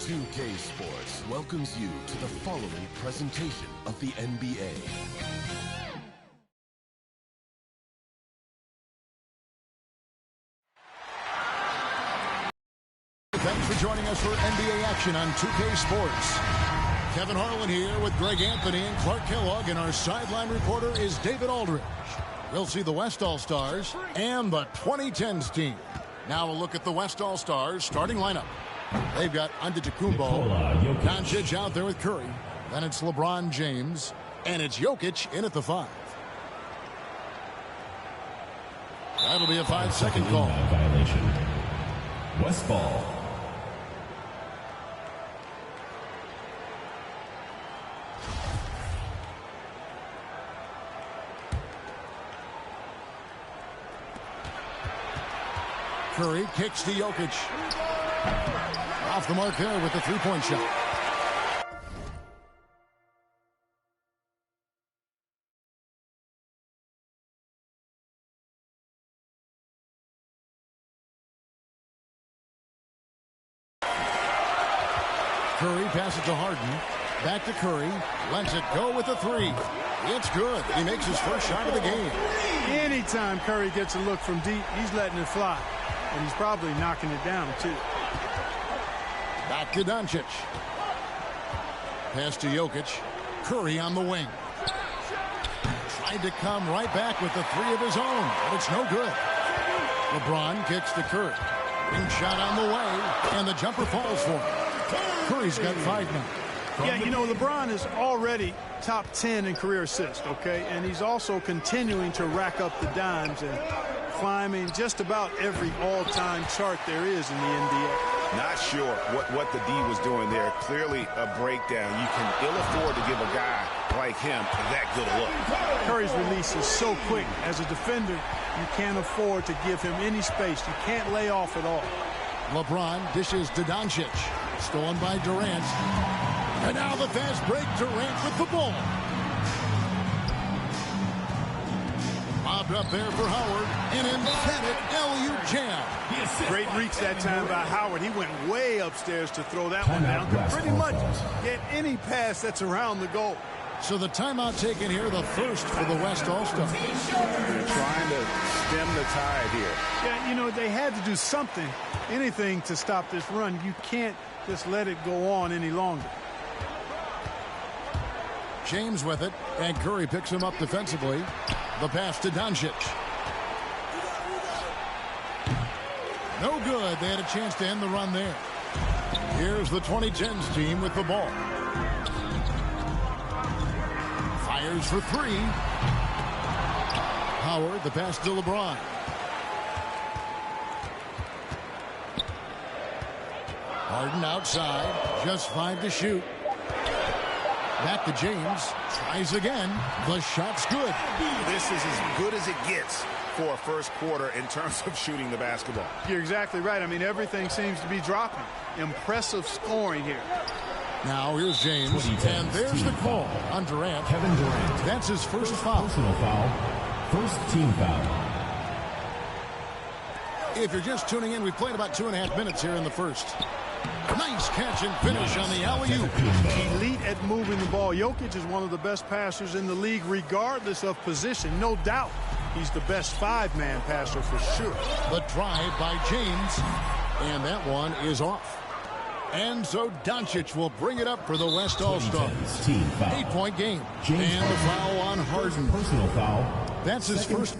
2K Sports welcomes you to the following presentation of the NBA. Thanks for joining us for NBA action on 2K Sports. Kevin Harlan here with Greg Anthony and Clark Kellogg, and our sideline reporter is David Aldridge. We'll see the West All-Stars and the 2010s team. Now a look at the West All-Stars starting lineup. They've got Antetokounmpo, Doncic out there with Curry. Then it's LeBron James, and it's Jokic in at the 5. That'll be a 5-second call. Violation. West ball. Curry kicks to Jokic. Off the mark there with the three-point shot. Curry passes to Harden. Back to Curry. Lets it go with the 3. It's good. He makes his first shot of the game. Anytime Curry gets a look from deep, he's letting it fly. And he's probably knocking it down, too. Back to Doncic. Pass to Jokic. Curry on the wing. Tried to come right back with the 3 of his own, but it's no good. LeBron kicks to Curry. Ring shot on the way, and the jumper falls for him. Curry's got 5 now. Yeah, you know, LeBron is already top 10 in career assists, okay? And he's also continuing to rack up the dimes and climbing just about every all-time chart there is in the NBA. Not sure what the D was doing there. Clearly a breakdown. You can ill afford to give a guy like him that good a look. Curry's release is so quick. As a defender, you can't afford to give him any space. You can't lay off at all. LeBron dishes to Doncic. Stolen by Durant. And now the fast break. Durant with the ball. Bobbed up there for Howard. An emphatic LU jam. Great reach that time by Howard. He went way upstairs to throw that one down. Could pretty much get any pass that's around the goal. So the timeout taken here, the first for the West All-Stars. They're trying to stem the tide here. Yeah, you know, they had to do something, anything to stop this run. You can't just let it go on any longer. James with it, and Curry picks him up defensively. The pass to Doncic. No good. They had a chance to end the run there. Here's the 2010s team with the ball. Fires for 3. Howard, the pass to LeBron. Harden outside. Just 5 to shoot. Back to James. Tries again. The shot's good. This is as good as it gets for a first quarter in terms of shooting the basketball. You're exactly right. I mean, everything seems to be dropping. Impressive scoring here. Now here's James. And there's the call on Durant. Kevin Durant. That's his first foul. Personal foul. First team foul. If you're just tuning in, we've played about 2.5 minutes here in the first. Nice catch and finish on the alley-oop. Elite at moving the ball. Jokic is one of the best passers in the league, regardless of position. No doubt he's the best 5-man passer for sure. The drive by James, and that one is off. And so Doncic will bring it up for the West All-Stars. 8-point game. And the foul on Harden. Personal foul. That's his first.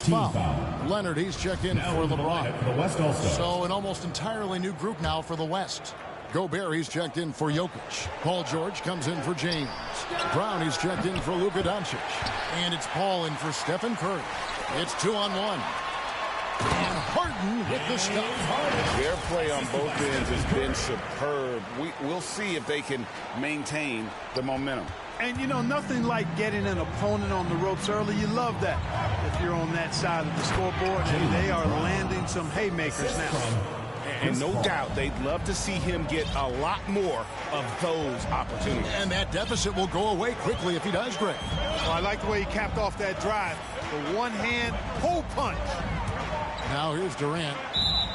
Foul. Leonard, he's checked in for LeBron. The West All-Stars. So an almost entirely new group now for the West. Gobert, he's checked in for Jokic. Paul George comes in for James. Brown, he's checked in for Luka Doncic. And it's Paul in for Stephen Curry. It's 2-on-1. And Harden with the stuff. Their play on both ends has been superb. We'll see if they can maintain the momentum. And, you know, nothing like getting an opponent on the ropes early. You love that if you're on that side of the scoreboard. And they are landing some haymakers now. And no doubt they'd love to see him get a lot more of those opportunities. And that deficit will go away quickly if he does, Greg. Well, I like the way he capped off that drive. The one-hand pull punch. Now here's Durant.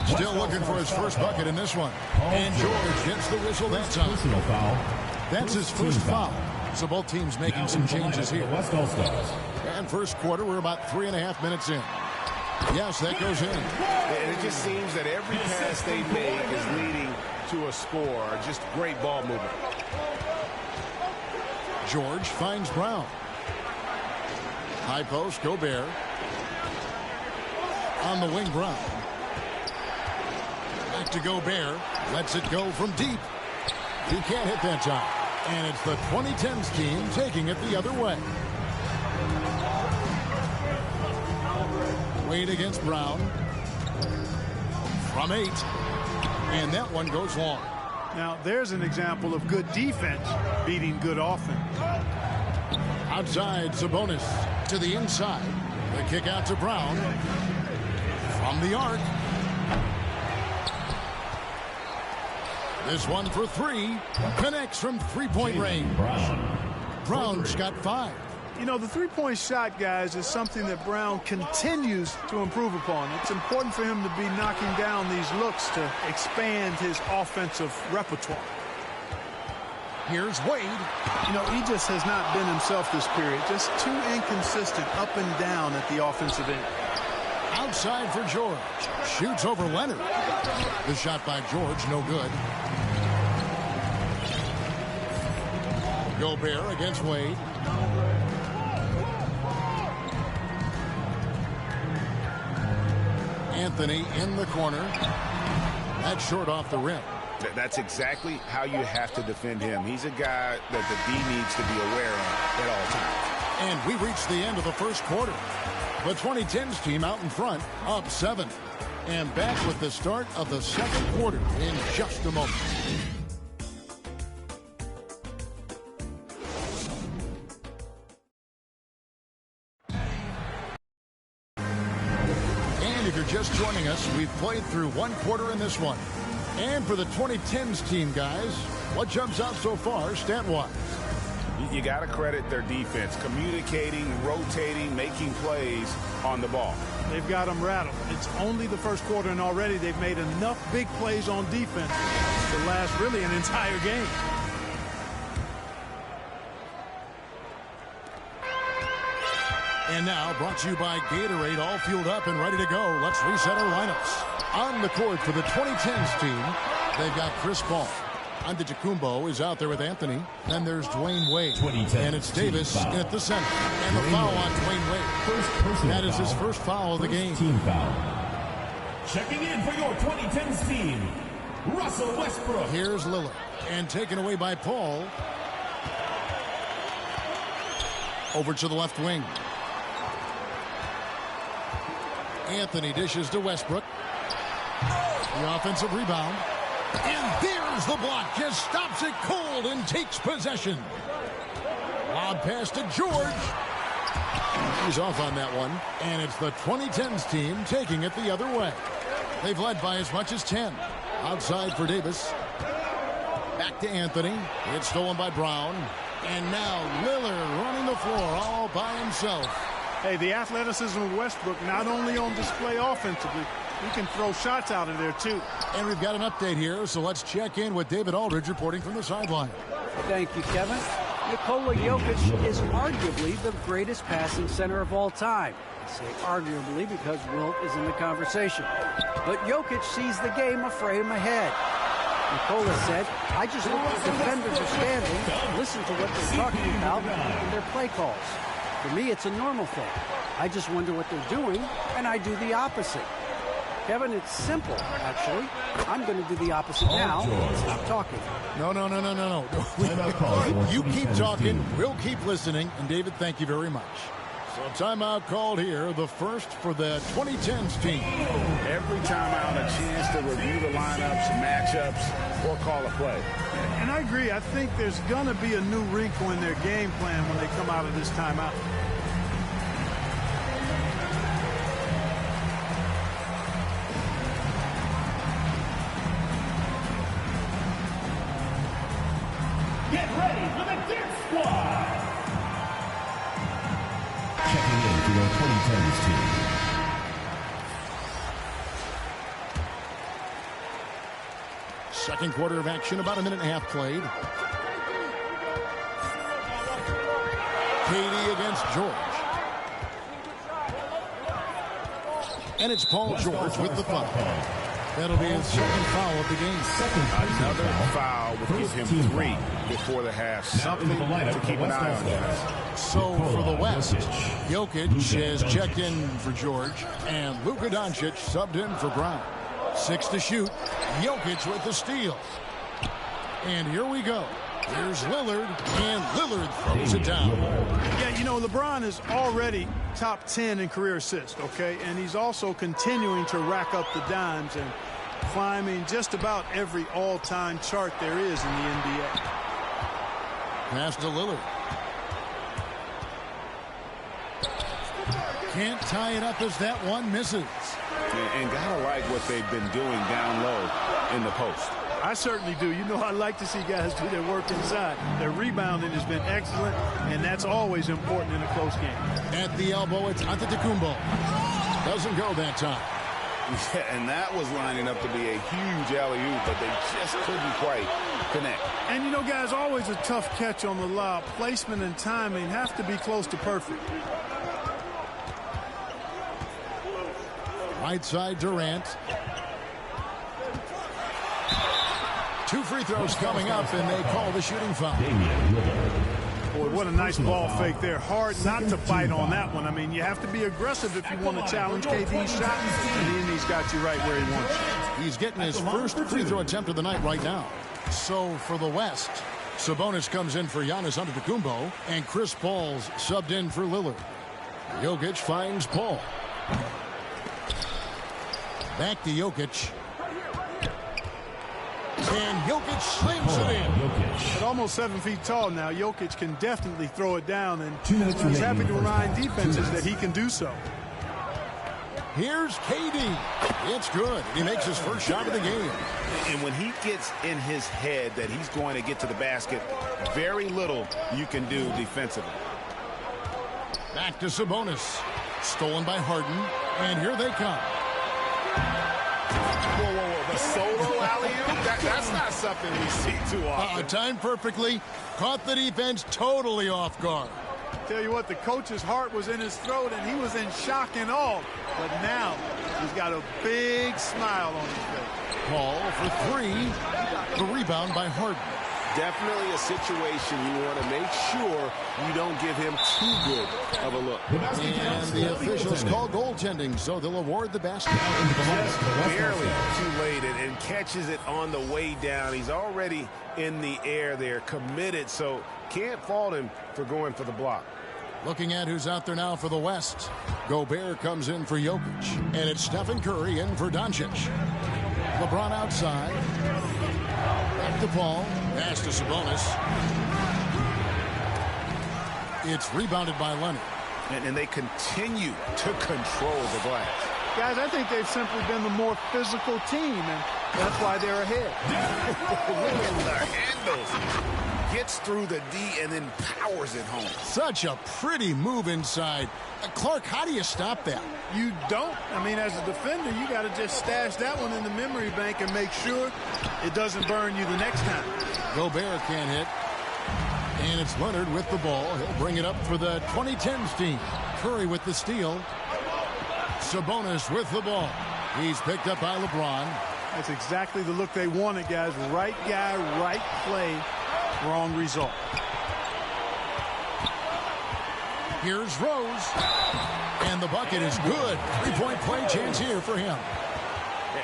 Still looking for his first bucket in this one. And George gets the whistle that time. Personal foul. That's his first foul. So both teams making some changes here. West All-Stars. And first quarter, we're about 3.5 minutes in. Yes, that goes in. And it just seems that every pass they make is leading to a score. Just great ball movement. George finds Brown. High post, Gobert. On the wing, Brown. Back to Gobert. Lets it go from deep. He can't hit that time. And it's the 2010s team taking it the other way. Wade against Brown. From 8. And that one goes long. Now, there's an example of good defense beating good offense. Outside, Sabonis to the inside. The kick out to Brown. From the arc. This one for 3. Connects from three-point range. Brown's got 5. You know, the three-point shot, guys, is something that Brown continues to improve upon. It's important for him to be knocking down these looks to expand his offensive repertoire. Here's Wade. You know, he just has not been himself this period. Just too inconsistent up and down at the offensive end. Outside for George. Shoots over Leonard. The shot by George, no good. Gobert against Wade. Anthony in the corner. That's short off the rim. That's exactly how you have to defend him. He's a guy that the D needs to be aware of at all times. And we reach the end of the first quarter. The 2010s team out in front, up 7. And back with the start of the second quarter in just a moment. And if you're just joining us, we've played through one quarter in this one. And for the 2010s team, guys, what jumps out so far stat-wise? You got to credit their defense, communicating, rotating, making plays on the ball. They've got them rattled. It's only the first quarter, and already they've made enough big plays on defense to last really an entire game. And now, brought to you by Gatorade, all fueled up and ready to go. Let's reset our lineups. On the court for the 2010s team, they've got Chris Paul. Antetokounmpo is out there with Anthony. Then there's Dwayne Wade. And it's Davis at the center. And the foul on Dwayne Wade. That is his first foul of the game. Team foul. Checking in for your 2010s team, Russell Westbrook. Here's Lillard. And taken away by Paul. Over to the left wing. Anthony dishes to Westbrook. The offensive rebound. And there's the block. Just stops it cold and takes possession. Lob pass to George. He's off on that one. And it's the 2010s team taking it the other way. They've led by as much as 10. Outside for Davis. Back to Anthony. It's stolen by Brown. And now Lillard running the floor all by himself. Hey, the athleticism of Westbrook not only on display offensively, he can throw shots out of there, too. And we've got an update here, so let's check in with David Aldridge reporting from the sideline. Thank you, Kevin. Nikola Jokic is arguably the greatest passing center of all time. I say arguably because Wilt is in the conversation. But Jokic sees the game a frame ahead. Nikola said, I just look at the defenders are standing, listen to what they're talking about in their play calls. For me, it's a normal thing. I just wonder what they're doing, and I do the opposite. Kevin, it's simple, actually. I'm going to do the opposite now. Stop talking. No. You keep talking. We'll keep listening. And, David, thank you very much. So timeout called here, the first for the 2010s team. Every timeout, a chance to review the lineups, matchups, or call a play. And I agree. I think there's going to be a new wrinkle in their game plan when they come out of this timeout. Get ready for the Dirt Squad. Checking in for your 2010s team. Second quarter of action, about a minute and a half played. Katie against George. And it's Paul George with the foul. That'll be his second foul of the game. Another foul would give him 3 before the half. Something to keep an eye on, guys. So for the West, Jokic has checked in for George, and Luka Doncic subbed in for Brown. 6 to shoot. Jokic with the steal. And here we go. Here's Lillard, and Lillard throws it down. Yeah, you know, LeBron is already top 10 in career assists, okay? And he's also continuing to rack up the dimes and climbing just about every all-time chart there is in the NBA. Pass to Lillard. Can't tie it up as that one misses. And gotta like what they've been doing down low in the post. I certainly do. You know, I like to see guys do their work inside. Their rebounding has been excellent, and that's always important in a close game. At the elbow, it's Antetokounmpo. Doesn't go that time. Yeah, and that was lining up to be a huge alley-oop, but they just couldn't quite connect. And, you know, guys, always a tough catch on the lob. Placement and timing have to be close to perfect. Right side, Durant. 2 free throws coming up, and they call the shooting foul. Boy, what a nice ball fake there. Hard not to fight on that one. I mean, you have to be aggressive if you want to challenge KD's shot, and he's got you right where he wants you. He's getting his first free throw attempt of the night right now. So for the West, Sabonis comes in for Giannis Antetokounmpo, and Chris Paul's subbed in for Lillard. Jokic finds Paul. Back to Jokic. And Jokic slings it in. At almost 7 feet tall now, Jokic can definitely throw it down, and he's happy to remind defenses that he can do so. Here's KD. It's good. He makes his first shot of the game. And when he gets in his head that he's going to get to the basket, very little you can do defensively. Back to Sabonis. Stolen by Harden. And here they come. Whoa, whoa, whoa. The solo alley-oop? That's not something we see too often. Timed perfectly. Caught the defense totally off guard. Tell you what, the coach's heart was in his throat, and he was in shock and awe. But now he's got a big smile on his face. Paul for 3. The rebound by Harden. Definitely a situation you want to make sure you don't give him too good of a look. And the officials call goaltending, so they'll award the basket. Just barely too late and catches it on the way down. He's already in the air there, committed, so can't fault him for going for the block. Looking at who's out there now for the West. Gobert comes in for Jokic. And it's Stephen Curry in for Doncic. LeBron outside. Back to Paul. Pass to Sabonis. It's rebounded by Leonard. And they continue to control the glass. Guys, I think they've simply been the more physical team, and that's why they're ahead. Look at the handles. Gets through the D and then powers it home. Such a pretty move inside. Clark, how do you stop that? You don't. I mean, as a defender, you got to just stash that one in the memory bank and make sure it doesn't burn you the next time. Gobert can't hit. And it's Leonard with the ball. He'll bring it up for the 2010s team. Curry with the steal. Sabonis with the ball. He's picked up by LeBron. That's exactly the look they wanted, guys. Right guy, right play, wrong result. Here's Rose. And the bucket is good. 3-point play chance here for him.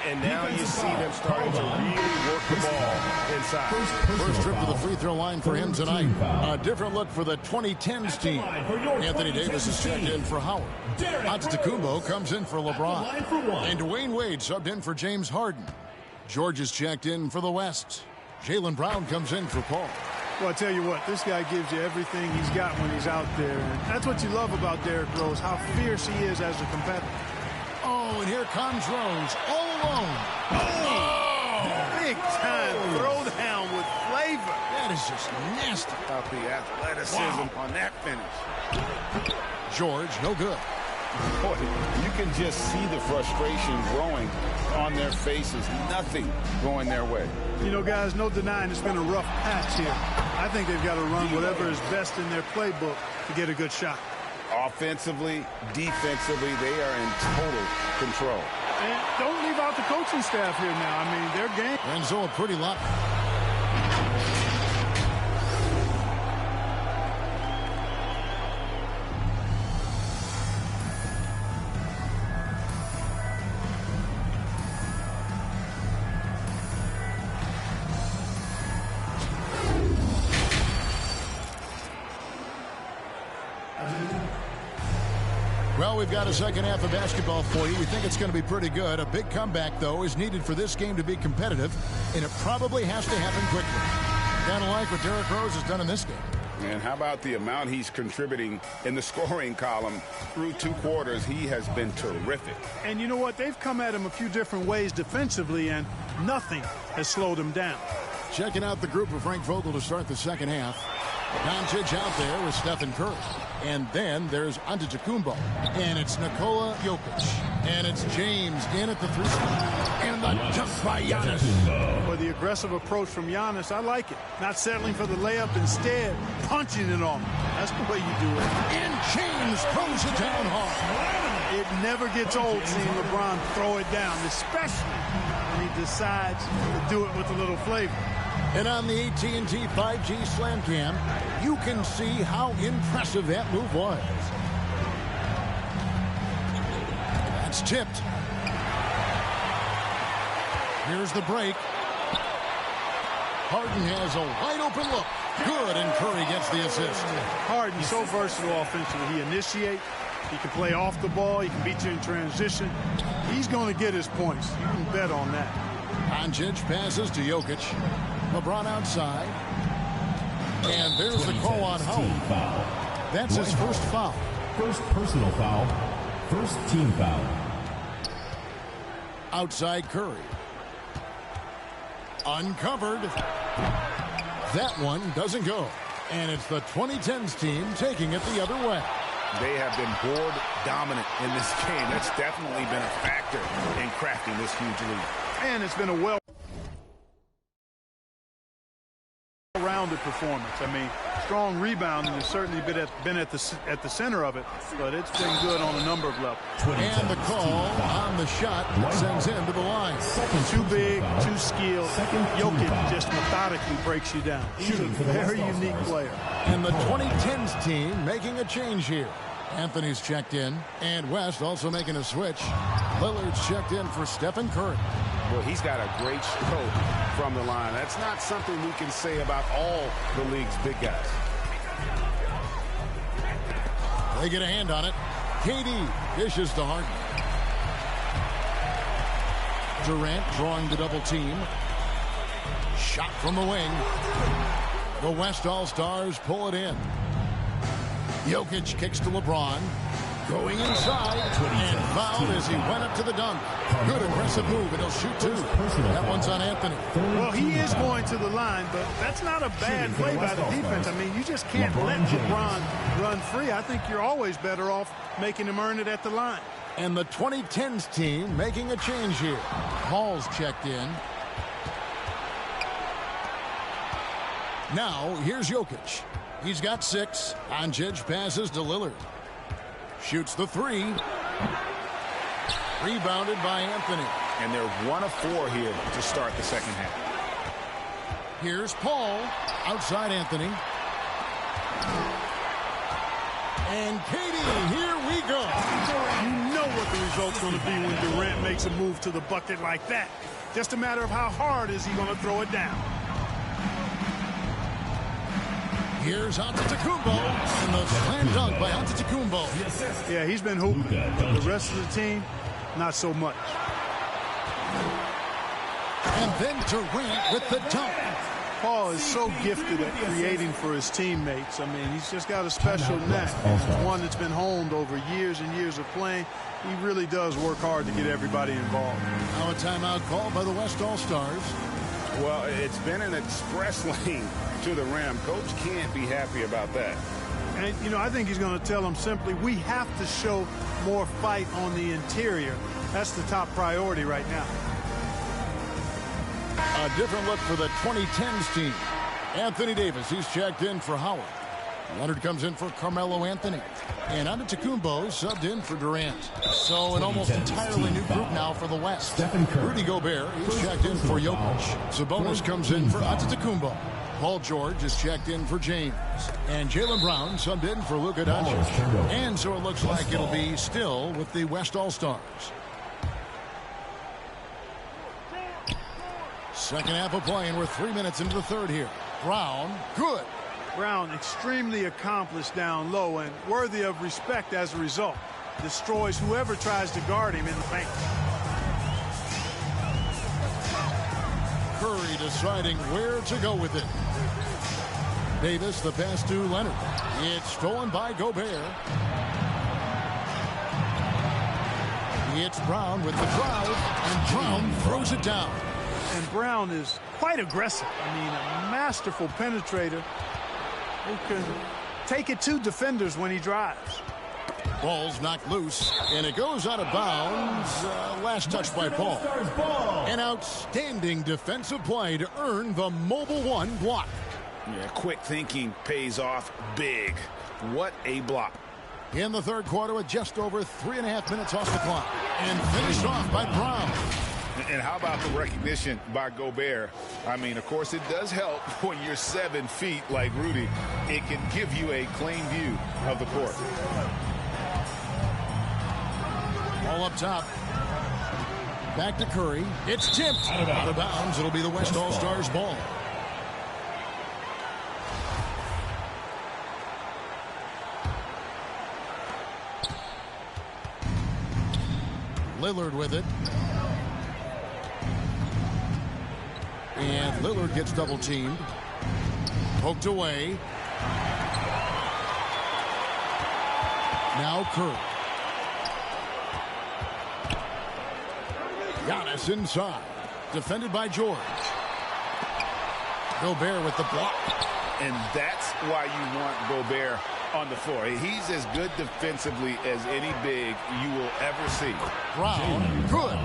And now you see them starting to really work the ball inside. First trip to the free throw line for him tonight. A different look for the 2010s team. Anthony Davis is checked in for Howard. Antetokounmpo comes in for LeBron. And Dwayne Wade subbed in for James Harden. George is checked in for the West. Jaylen Brown comes in for Paul. Well, I tell you what, this guy gives you everything he's got when he's out there. And that's what you love about Derrick Rose, how fierce he is as a competitor. Oh, and here comes Rose all alone. Oh! Big time throwdown with flavor. That is just nasty. About the athleticism on that finish. George, no good. Boy, you can just see the frustration growing on their faces. Nothing going their way. You know, guys, no denying it's been a rough patch here. I think they've got to run whatever is best in their playbook to get a good shot. Offensively, defensively, they are in total control. And don't leave out the coaching staff here now. I mean, their game. Renzo, a pretty lot. Well, we've got a second half of basketball for you. We think it's going to be pretty good. A big comeback, though, is needed for this game to be competitive, and it probably has to happen quickly. Kind of like what Derrick Rose has done in this game. And how about the amount he's contributing in the scoring column through 2 quarters? He has been terrific. And you know what? They've come at him a few different ways defensively, and nothing has slowed him down. Checking out the group of Frank Vogel to start the second half. Doncic out there with Stephen Curry. And then there's Antetokounmpo. And it's Nikola Jokic. And it's James in at the 3 spot. And the jump by Giannis. For the aggressive approach from Giannis, I like it. Not settling for the layup, instead punching it on. That's the way you do it. And James throws it down hard. It never gets old seeing LeBron throw it down, especially when he decides to do it with a little flavor. And on the AT&T 5G Slam Cam, you can see how impressive that move was. That's tipped. Here's the break. Harden has a wide open look. Good, and Curry gets the assist. Harden's so versatile offensively. He initiates. He can play off the ball. He can beat you in transition. He's going to get his points. You can bet on that. Doncic passes to Jokic. LeBron outside. And there's the call on Howard. That's his first foul. First personal foul. First team foul. Outside Curry. Uncovered. That one doesn't go. And it's the 2010s team taking it the other way. They have been board dominant in this game. That's definitely been a factor in crafting this huge lead. And it's been a well-rounded performance. I mean, strong rebounding has certainly been at the center of it, but it's been good on a number of levels. And the call on the shot that sends him to the line. Too big, too skilled. Jokic just methodically breaks you down. He's a very unique player. And the 2010s team making a change here. Anthony's checked in, and West also making a switch. Lillard's checked in for Stephen Curry. Well, he's got a great stroke from the line. That's not something we can say about all the league's big guys. They get a hand on it. KD dishes to Harden. Durant drawing the double team. Shot from the wing. The West All-Stars pull it in. Jokic kicks to LeBron. Going inside and fouled as he went up to the dunk. Good aggressive move, and he'll shoot two. That one's on Anthony. Well, he is going to the line, but that's not a bad play by the defense. I mean, you just can't let LeBron run free. I think you're always better off making him earn it at the line. And the 2010s team making a change here. Hall's checked in. Now, here's Jokic. He's got 6. Doncic passes to Lillard. Shoots the 3. Rebounded by Anthony. And they're 1 of 4 here to start the second half. Here's Paul. Outside Anthony. And Katie, here we go. You know what the result's going to be when Durant makes a move to the bucket like that. Just a matter of how hard is he going to throw it down. Here's Antetokounmpo, and the slam dunk by Antetokounmpo. Yeah, he's been hooping, but the rest of the team, not so much. And then Durant with the dunk. Paul is so gifted at creating for his teammates. I mean, he's just got a special knack. One that's been honed over years and years of playing. He really does work hard to get everybody involved. Now a timeout called by the West All-Stars. Well, it's been an express lane to the rim. Coach can't be happy about that. And, you know, I think he's going to tell them simply, we have to show more fight on the interior. That's the top priority right now. A different look for the 2010s team. Anthony Davis, he's checked in for Howard. Leonard comes in for Carmelo Anthony. And Antetokounmpo subbed in for Durant. So an almost entirely new group now for the West. Rudy Gobert, he's checked in for Jokic. Sabonis comes in for Antetokounmpo. Paul George is checked in for James. And Jaylen Brown subbed in for Luka Doncic. And so it looks like it'll be still with the West All-Stars. Second half of play, and we're 3 minutes into the third here. Brown, good. Brown, extremely accomplished down low and worthy of respect as a result. Destroys whoever tries to guard him in the paint. Curry deciding where to go with it. Davis, the pass to Leonard. It's stolen by Gobert. It's Brown with the drive, and Brown throws it down. And Brown is quite aggressive. I mean, a masterful penetrator who can take it to defenders when he drives. Ball's knocked loose, and it goes out of bounds. Last touch by Paul. An outstanding defensive play to earn the Mobile One block. Yeah, quick thinking pays off big. What a block. In the third quarter with just over 3.5 minutes off the clock. And finished off by Brown. And how about the recognition by Gobert? I mean, of course, it does help when you're 7 feet like Rudy. It can give you a clean view of the court. All up top. Back to Curry. It's tipped out of bounds. It'll be the West All-Stars ball. Lillard with it. And Lillard gets double teamed. Poked away. Now Curry. Giannis inside. Defended by George. Gobert with the block. And that's why you want Gobert on the floor. He's as good defensively as any big you will ever see. Brown, good.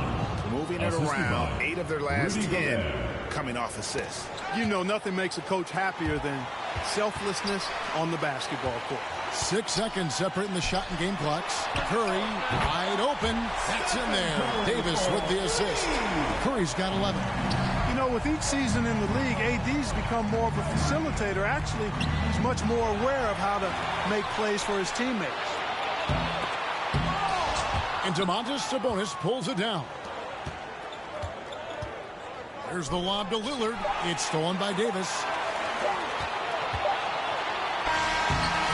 Moving it around. 8 of their last 10 coming off assists. You know, nothing makes a coach happier than selflessness on the basketball court. 6 seconds separating the shot and game clocks. Curry wide open. That's in there. Davis with the assist. Curry's got 11. You know, with each season in the league, AD's become more of a facilitator. Actually, he's much more aware of how to make plays for his teammates. And Domantas Sabonis pulls it down. There's the lob to Lillard. It's stolen by Davis.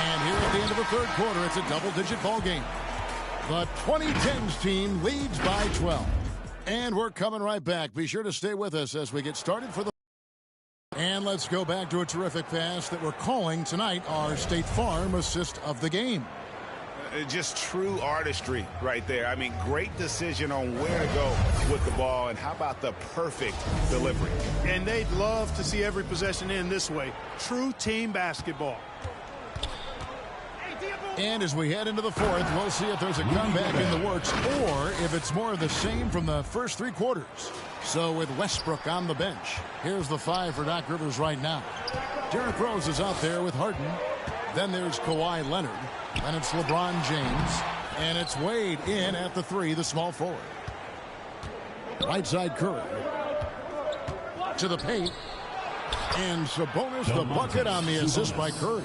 And here at the end of the third quarter, it's a double-digit ball game. The 2010s team leads by 12. And we're coming right back. Be sure to stay with us as we get started for the... And let's go back to a terrific pass that we're calling tonight our State Farm assist of the game. Just true artistry right there. I mean, great decision on where to go with the ball, and how about the perfect delivery? And they'd love to see every possession end this way. True team basketball. And as we head into the fourth, we'll see if there's a comeback in the works or if it's more of the same from the first 3 quarters. So with Westbrook on the bench, here's the 5 for Doc Rivers right now. Derrick Rose is out there with Harden. Then there's Kawhi Leonard. And it's LeBron James. And it's Wade in at the 3, the small forward. Right side Curry. To the paint. And Sabonis the bucket on the assist by Curry.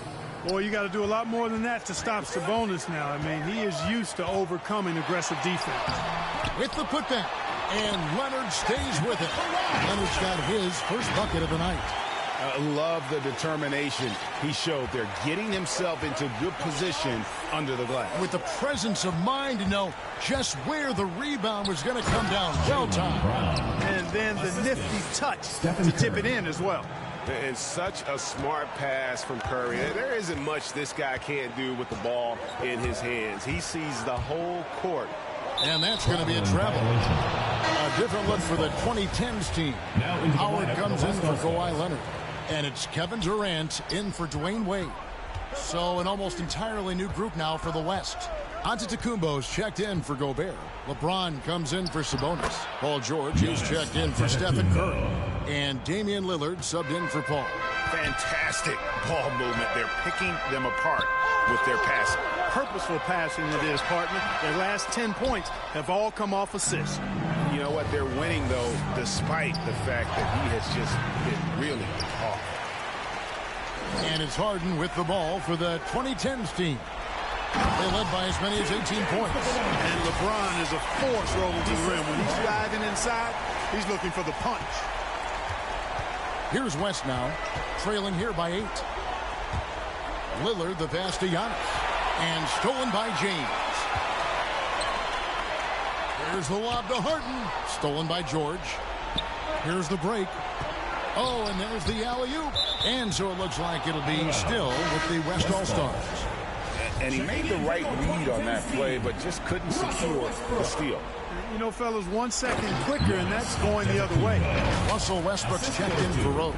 Boy, you got to do a lot more than that to stop Sabonis now. I mean, he is used to overcoming aggressive defense. With the putback, and Leonard stays with it. Leonard's got his first bucket of the night. I love the determination he showed there, getting himself into good position under the glass. With the presence of mind to know just where the rebound was going to come down. Well timed. And then the nifty touch to tip it in as well. And such a smart pass from Curry. There isn't much this guy can't do with the ball in his hands. He sees the whole court. And that's going to be a travel. A different look for the 2010s team. Howard comes in for Kawhi Leonard. And it's Kevin Durant in for Dwayne Wade. So an almost entirely new group now for the West. Antetokounmpo's checked in for Gobert. LeBron comes in for Sabonis. Paul George is checked in for Stephen Curry. And Damian Lillard subbed in for Paul. Fantastic ball movement. They're picking them apart with their passing. Purposeful passing it is, partner. Their last 10 points have all come off assists. You know what? They're winning, though, despite the fact that he has just been really off. And it's Harden with the ball for the 2010s team. They led by as many as 18 points. And LeBron is a force rolling to the rim. When he's diving inside, he's looking for the punch. Here's West now, trailing here by 8. Lillard the pass to Giannis. And stolen by James. Here's the lob to Harden. Stolen by George. Here's the break. Oh, and there's the alley-oop. And so it looks like it'll be still with the West All-Stars. And he made the right read on that play, but just couldn't secure the steal. You know, fellas, 1 second quicker, and that's going the other way. Russell Westbrook's checked in for Rose.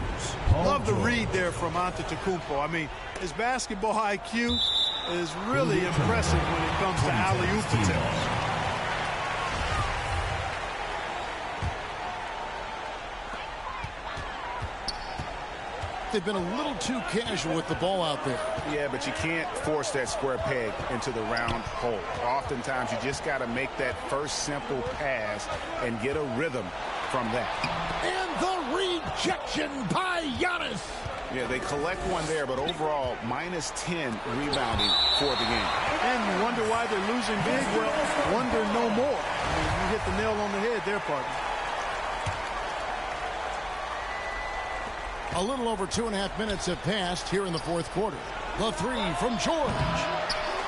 Love the read there from Antetokounmpo. I mean, his basketball IQ is really impressive when it comes to alley-oop attempts. They've been a little too casual with the ball out there. Yeah, but you can't force that square peg into the round hole. Oftentimes, you just got to make that first simple pass and get a rhythm from that. And the rejection by Giannis. Yeah, they collect one there, but overall, -10 rebounding for the game. And you wonder why they're losing big? Well, wonder no more. I mean, you hit the nail on the head there, partner. A little over 2.5 minutes have passed here in the fourth quarter. The three from George.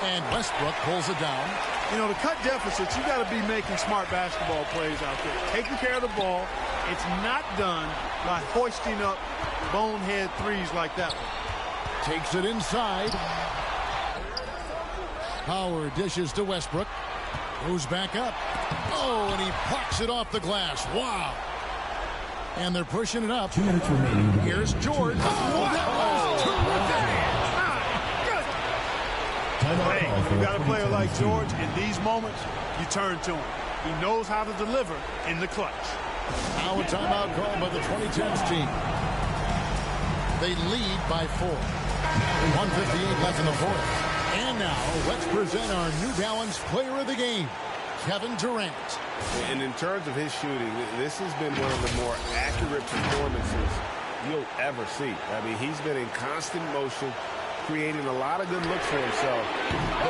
And Westbrook pulls it down. You know, to cut deficits, you got to be making smart basketball plays out there. Taking care of the ball. It's not done by hoisting up bonehead threes like that one. Takes it inside. Howard dishes to Westbrook. Goes back up. Oh, and he plucks it off the glass. Wow. And they're pushing it up. 2 minutes remaining. Here's George. Oh, that was terrific. Hey, you got a player like George, in these moments, you turn to him. He knows how to deliver in the clutch. Now a timeout called by the 2010s team. They lead by 4. 1:58 left in the fourth. And now let's present our New Balance player of the game, Kevin Durant. And in terms of his shooting, this has been one of the more accurate performances you'll ever see. I mean, he's been in constant motion, creating a lot of good looks for himself.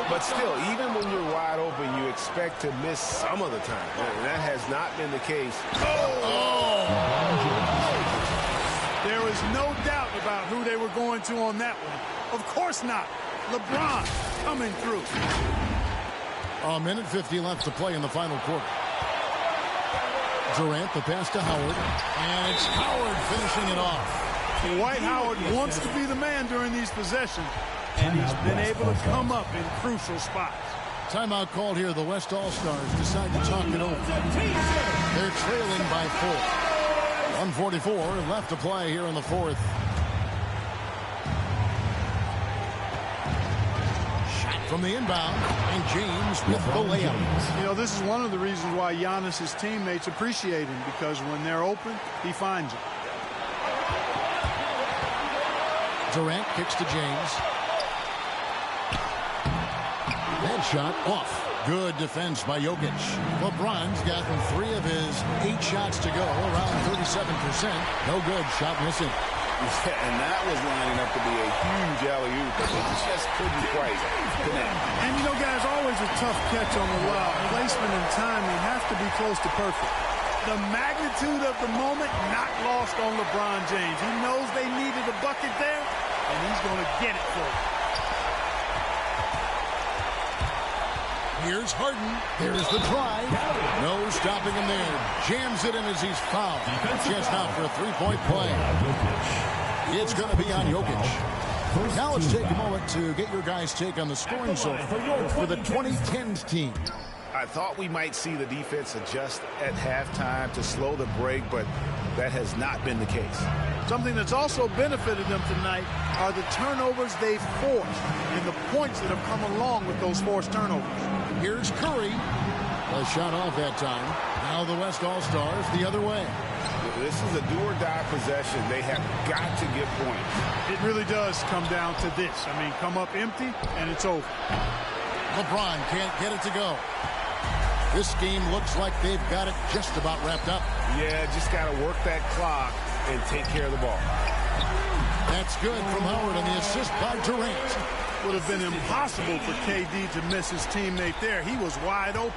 But still, even when you're wide open, you expect to miss some of the time. And that has not been the case. Oh! There is no doubt about who they were going to on that one. Of course not. LeBron coming through. 1:50 left to play in the final quarter. Durant, the pass to Howard. And it's Howard finishing it off. Dwight Howard wants to be the man during these possessions, and he's been able to come up in crucial spots. Timeout called here. The West All-Stars decide to talk it over. They're trailing by 4. 1:44 left to play here in the fourth. Shot from the inbound, and James with the layup. You know, this is one of the reasons why Giannis' teammates appreciate him, because when they're open, he finds them. Durant kicks to James. That shot off. Good defense by Jokic. LeBron's gotten 3 of his 8 shots to go, around 37%. No good, shot missing. And that was lining up to be a huge alley-oop, but they just couldn't quite connect. And, you know, guys, always a tough catch on the lob. Placement and timing have to be close to perfect. The magnitude of the moment not lost on LeBron James. He knows they needed a bucket there, and he's going to get it for them. Here's Harden. There's the drive. No stopping him there. Jams it in as he's fouled. Just out for a three-point play. It's going to be on Jokic. Now let's take a moment to get your guys' take on the scoring so far for the 2010s team. I thought we might see the defense adjust at halftime to slow the break, but that has not been the case. Something that's also benefited them tonight are the turnovers they've forced and the points that have come along with those forced turnovers. Here's Curry. A shot off that time. Now the West All-Stars the other way. This is a do-or-die possession. They have got to get points. It really does come down to this. I mean, come up empty, and it's over. LeBron can't get it to go. This game looks like they've got it just about wrapped up. Yeah, just got to work that clock and take care of the ball. That's good from Howard, and the assist by Durant. Would have been impossible for KD to miss his teammate there. He was wide open.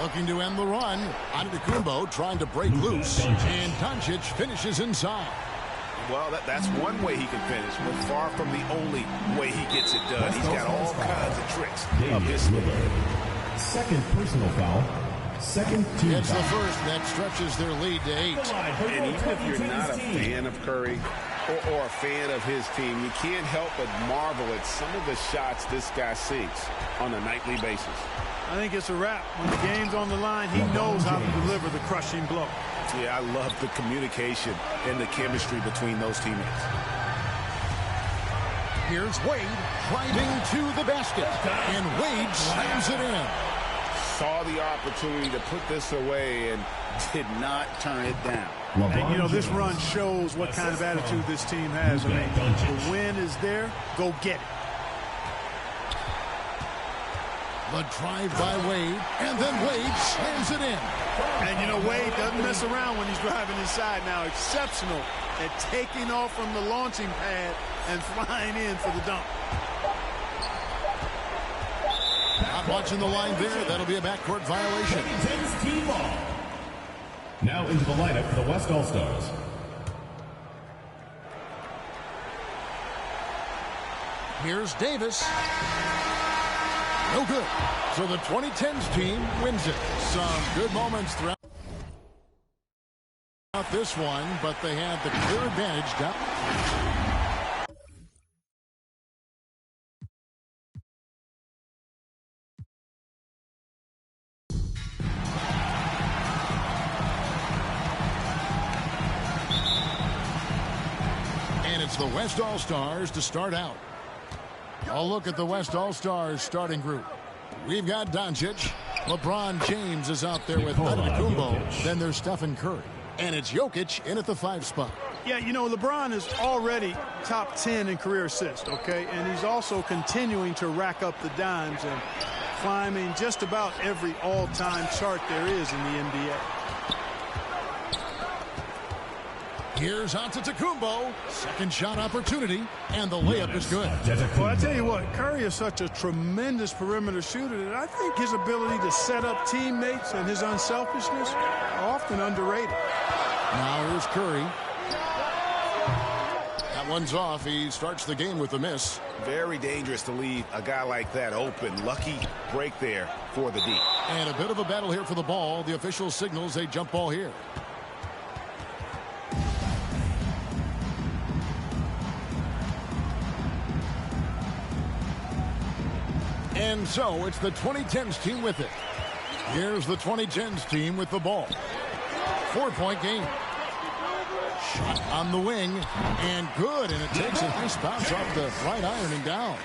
Looking to end the run. Antetokounmpo trying to break loose. And Doncic finishes inside. Well, that's one way he can finish, but far from the only way he gets it done. He's got all kinds of tricks up his sleeve. Second personal foul. Second team It's the foul. first that stretches their lead to 8. And even if you're not a fan of Curry or a fan of his team, you can't help but marvel at some of the shots this guy sinks on a nightly basis. I think it's a wrap. When the game's on the line, he knows how to deliver the crushing blow. Yeah, I love the communication and the chemistry between those teammates. Here's Wade driving to the basket. And Wade slams it in. Saw the opportunity to put this away and did not turn it down. And, you know, this run shows what kind of attitude this team has. I mean, the win is there. Go get it. The drive by Wade, and then Wade slams it in. And, you know, Wade doesn't mess around when he's driving inside now. Exceptional at taking off from the launching pad and flying in for the dunk. Not watching the line there. That'll be a backcourt violation. Team ball. Now into the lineup for the West All-Stars. Here's Davis. No good. So the 2010s team wins it. Some good moments throughout this one, but they had the clear advantage down. And it's the West All-Stars to start out. I'll look at the West All-Stars starting group. We've got Doncic. LeBron James is out there with Antetokounmpo. Then there's Stephen Curry. And it's Jokic in at the 5 spot. Yeah, you know, LeBron is already top 10 in career assists, okay? And he's also continuing to rack up the dimes and climbing just about every all-time chart there is in the NBA. Here's Antetokounmpo. Second shot opportunity, and the layup is good. Well, I tell you what, Curry is such a tremendous perimeter shooter that I think his ability to set up teammates and his unselfishness are often underrated. Now here's Curry. That one's off. He starts the game with a miss. Very dangerous to leave a guy like that open. Lucky break there for the D. And a bit of a battle here for the ball. The official signals a jump ball here. And so it's the 2010s team with it. Here's the 2010s team with the ball. 4-point game. Shot on the wing, and good, and it takes a nice bounce off the right iron and down.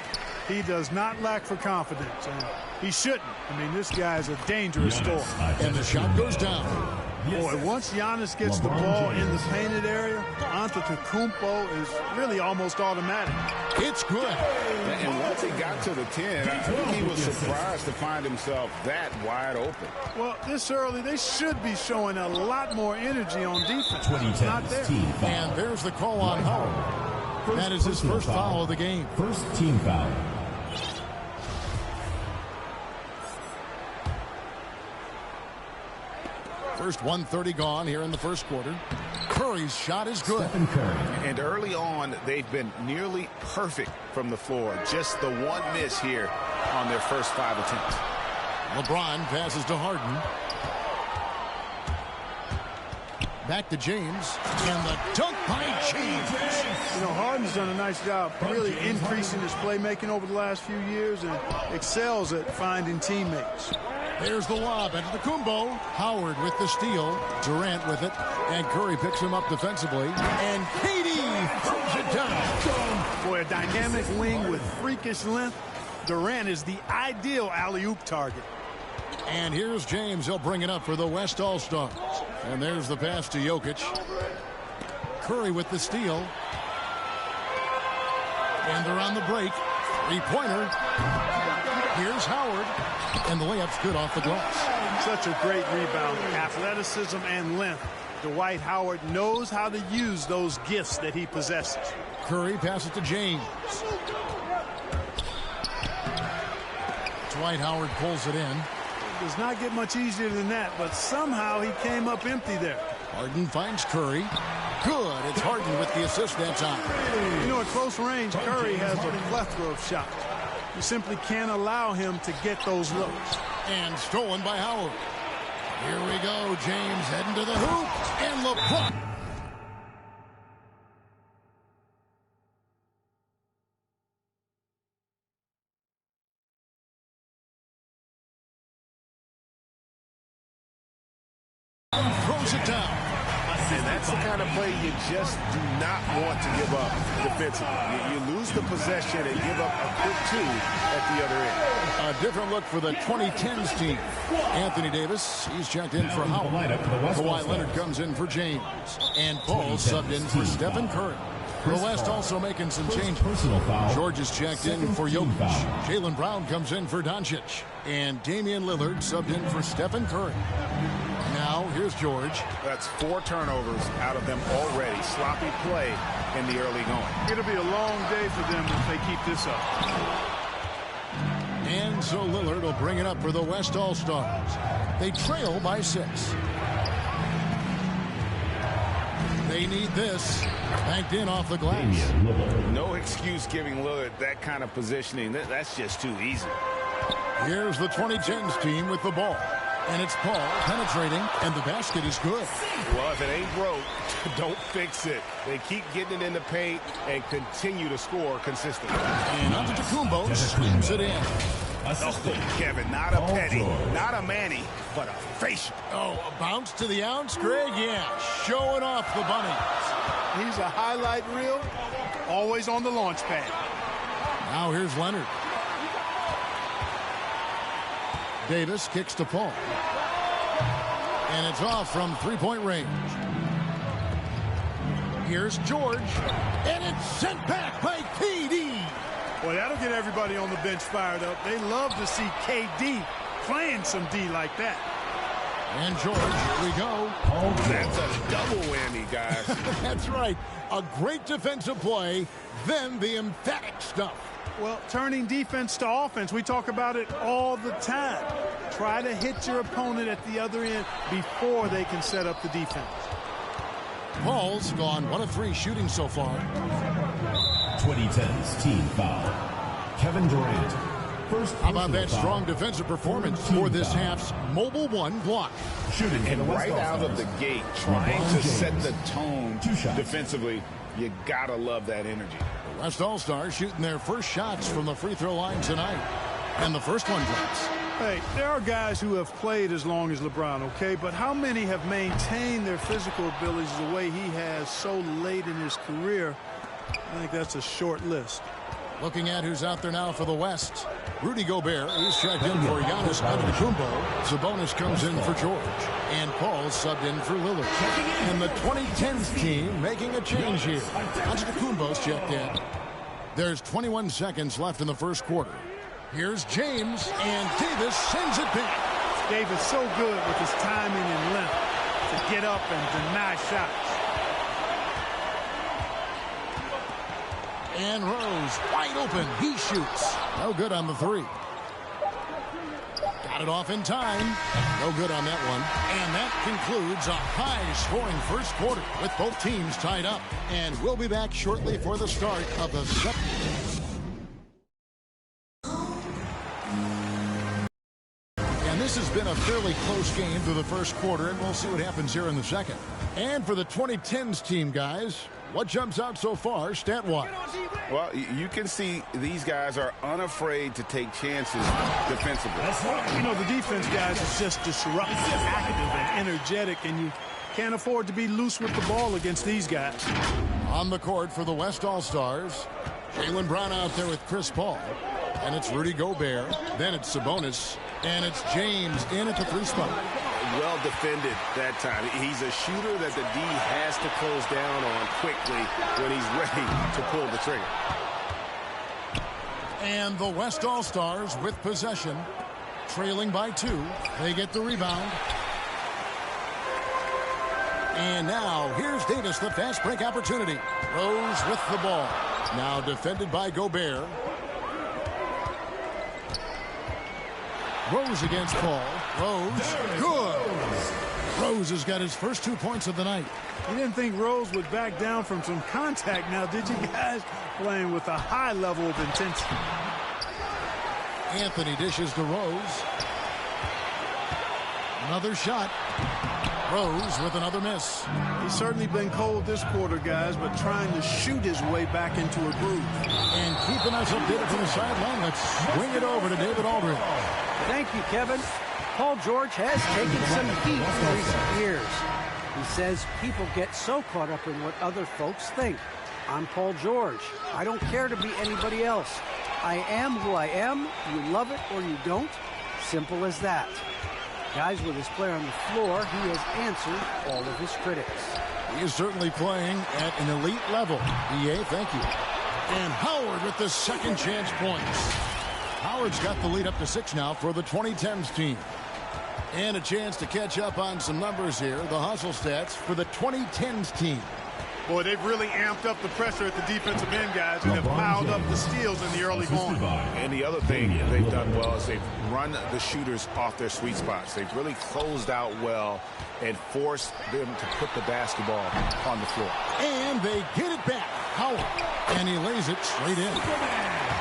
He does not lack for confidence, and he shouldn't. I mean, this guy's a dangerous scorer. And the shot goes down. Boy, once Giannis gets the ball in the painted area, Antetokounmpo is really almost automatic. It's good. And once he got to the 10, I think he was surprised to find himself that wide open. Well, this early, they should be showing a lot more energy on defense. It's not there. And there's the call on Howard. That is his first foul of the game. First team foul. First 1:30 gone here in the first quarter. Curry's shot is good. And early on, they've been nearly perfect from the floor. Just the one miss here on their first 5 attempts. LeBron passes to Harden. Back to James. And the dunk by James. You know, Harden's done a nice job really increasing his playmaking over the last few years and excels at finding teammates. There's the lob. Antetokounmpo. Howard with the steal. Durant with it. And Curry picks him up defensively. And KD throws it down. Boy, a dynamic wing with freakish length. Durant is the ideal alley-oop target. And here's James. He'll bring it up for the West All-Stars. And there's the pass to Jokic. Curry with the steal. And they're on the break. Three-pointer. Here's Howard. And the layup's good off the glass. Such a great rebound. Athleticism and length. Dwight Howard knows how to use those gifts that he possesses. Curry passes to James. Dwight Howard pulls it in. It does not get much easier than that, but somehow he came up empty there. Harden finds Curry. Good. It's Harden with the assist that time. You know, at close range, Curry has a plethora of shots. You simply can't allow him to get those looks. And stolen by Howard. Here we go. James heading to the hoop. And LeBron. Throws it down. And that's the kind of play you just do not want to give up defensively. You lose the possession and give up a quick 2 at the other end. A different look for the 2010s team. Anthony Davis, he's checked in for Howard. Kawhi Leonard comes in for James. And Paul subbed in for Stephen Curry. The West also making some changes. George is checked in for Jokic. Jaylen Brown comes in for Doncic. And Damian Lillard subbed in for Stephen Curry. Now, here's George. That's 4 turnovers out of them already. Sloppy play in the early going. It'll be a long day for them if they keep this up. And so Lillard will bring it up for the West All-Stars. They trail by 6. They need this. Banked in off the glass. No excuse giving Lillard that kind of positioning. That's just too easy. Here's the 2010s team with the ball. And it's Paul penetrating, and the basket is good. Well, if it ain't broke, don't fix it. They keep getting it in the paint and continue to score consistently. And Antetokounmpo slams it in. Oh, Kevin, not a petty, not a Manny, but a facial. Oh, a bounce to the ounce, Greg? Yeah, showing off the bunny. He's a highlight reel, always on the launch pad. Now here's Leonard. Davis kicks to Paul. And it's off from three-point range. Here's George. And it's sent back by KD. Boy, that'll get everybody on the bench fired up. They love to see KD playing some D like that. And George, here we go. That's a double whammy, guys. That's right. A great defensive play, then the emphatic stuff. Well, turning defense to offense, we talk about it all the time. Try to hit your opponent at the other end before they can set up the defense. Paul's gone 1 of 3 shooting so far. 2010's team foul. Kevin Durant. First. How about that strong defensive performance for this half's Mobile 1 block? Shooting and right out of the gate, trying to set the tone defensively. You gotta love that energy. The West All-Stars shooting their first shots from the free throw line tonight. And the first one drops. Hey, there are guys who have played as long as LeBron, okay? But how many have maintained their physical abilities the way he has so late in his career? I think that's a short list. Looking at who's out there now for the West. Rudy Gobert is checked in for Giannis Antetokounmpo. Sabonis comes in for George. And Paul subbed in for Lillard. And the 2010s team making a change here. Antetokounmpo's checked in. There's 21 seconds left in the first quarter. Here's James, and Davis sends it back. Davis so good with his timing and length to get up and deny shots. And Rose, wide open. He shoots. No good on the three. Got it off in time. No good on that one. And that concludes a high-scoring first quarter with both teams tied up. And we'll be back shortly for the start of the second. And this has been a fairly close game through the first quarter, and we'll see what happens here in the second. And for the 2010s team, guys, what jumps out so far, stat-wise? Well, you can see these guys are unafraid to take chances defensively. You know, the defense, guys, is just disruptive, active, and energetic, and you can't afford to be loose with the ball against these guys. On the court for the West All-Stars, Jaylen Brown out there with Chris Paul. And it's Rudy Gobert. Then it's Sabonis. And it's James in at the three spot. Well defended that time. He's a shooter that the D has to close down on quickly when he's ready to pull the trigger. And the West All-Stars with possession, trailing by 2. They get the rebound. And now here's Davis, the fast break opportunity. Rose with the ball. Now defended by Gobert. Rose against Paul. Rose, good. Rose has got his first 2 points of the night. You didn't think Rose would back down from some contact now, did you guys? Playing with a high level of intensity. Anthony dishes to Rose. Another shot. Rose with another miss. He's certainly been cold this quarter, guys, but trying to shoot his way back into a groove. And keeping us updated from the sideline, let's swing it over to David Aldridge. Thank you, Kevin. Paul George has taken some heat in recent years. He says people get so caught up in what other folks think. I'm Paul George. I don't care to be anybody else. I am who I am. You love it or you don't. Simple as that. Guys, with his player on the floor, he has answered all of his critics. He is certainly playing at an elite level. EA, thank you. And Howard with the second chance points. Howard's got the lead up to 6 now for the 2010s team. And a chance to catch up on some numbers here. The hustle stats for the 2010s team. Boy, they've really amped up the pressure at the defensive end, guys, and have piled up the steals in the early going. And the other thing they've done well is they've run the shooters off their sweet spots. They've really closed out well and forced them to put the basketball on the floor. And they get it back. Howard. And he lays it straight in.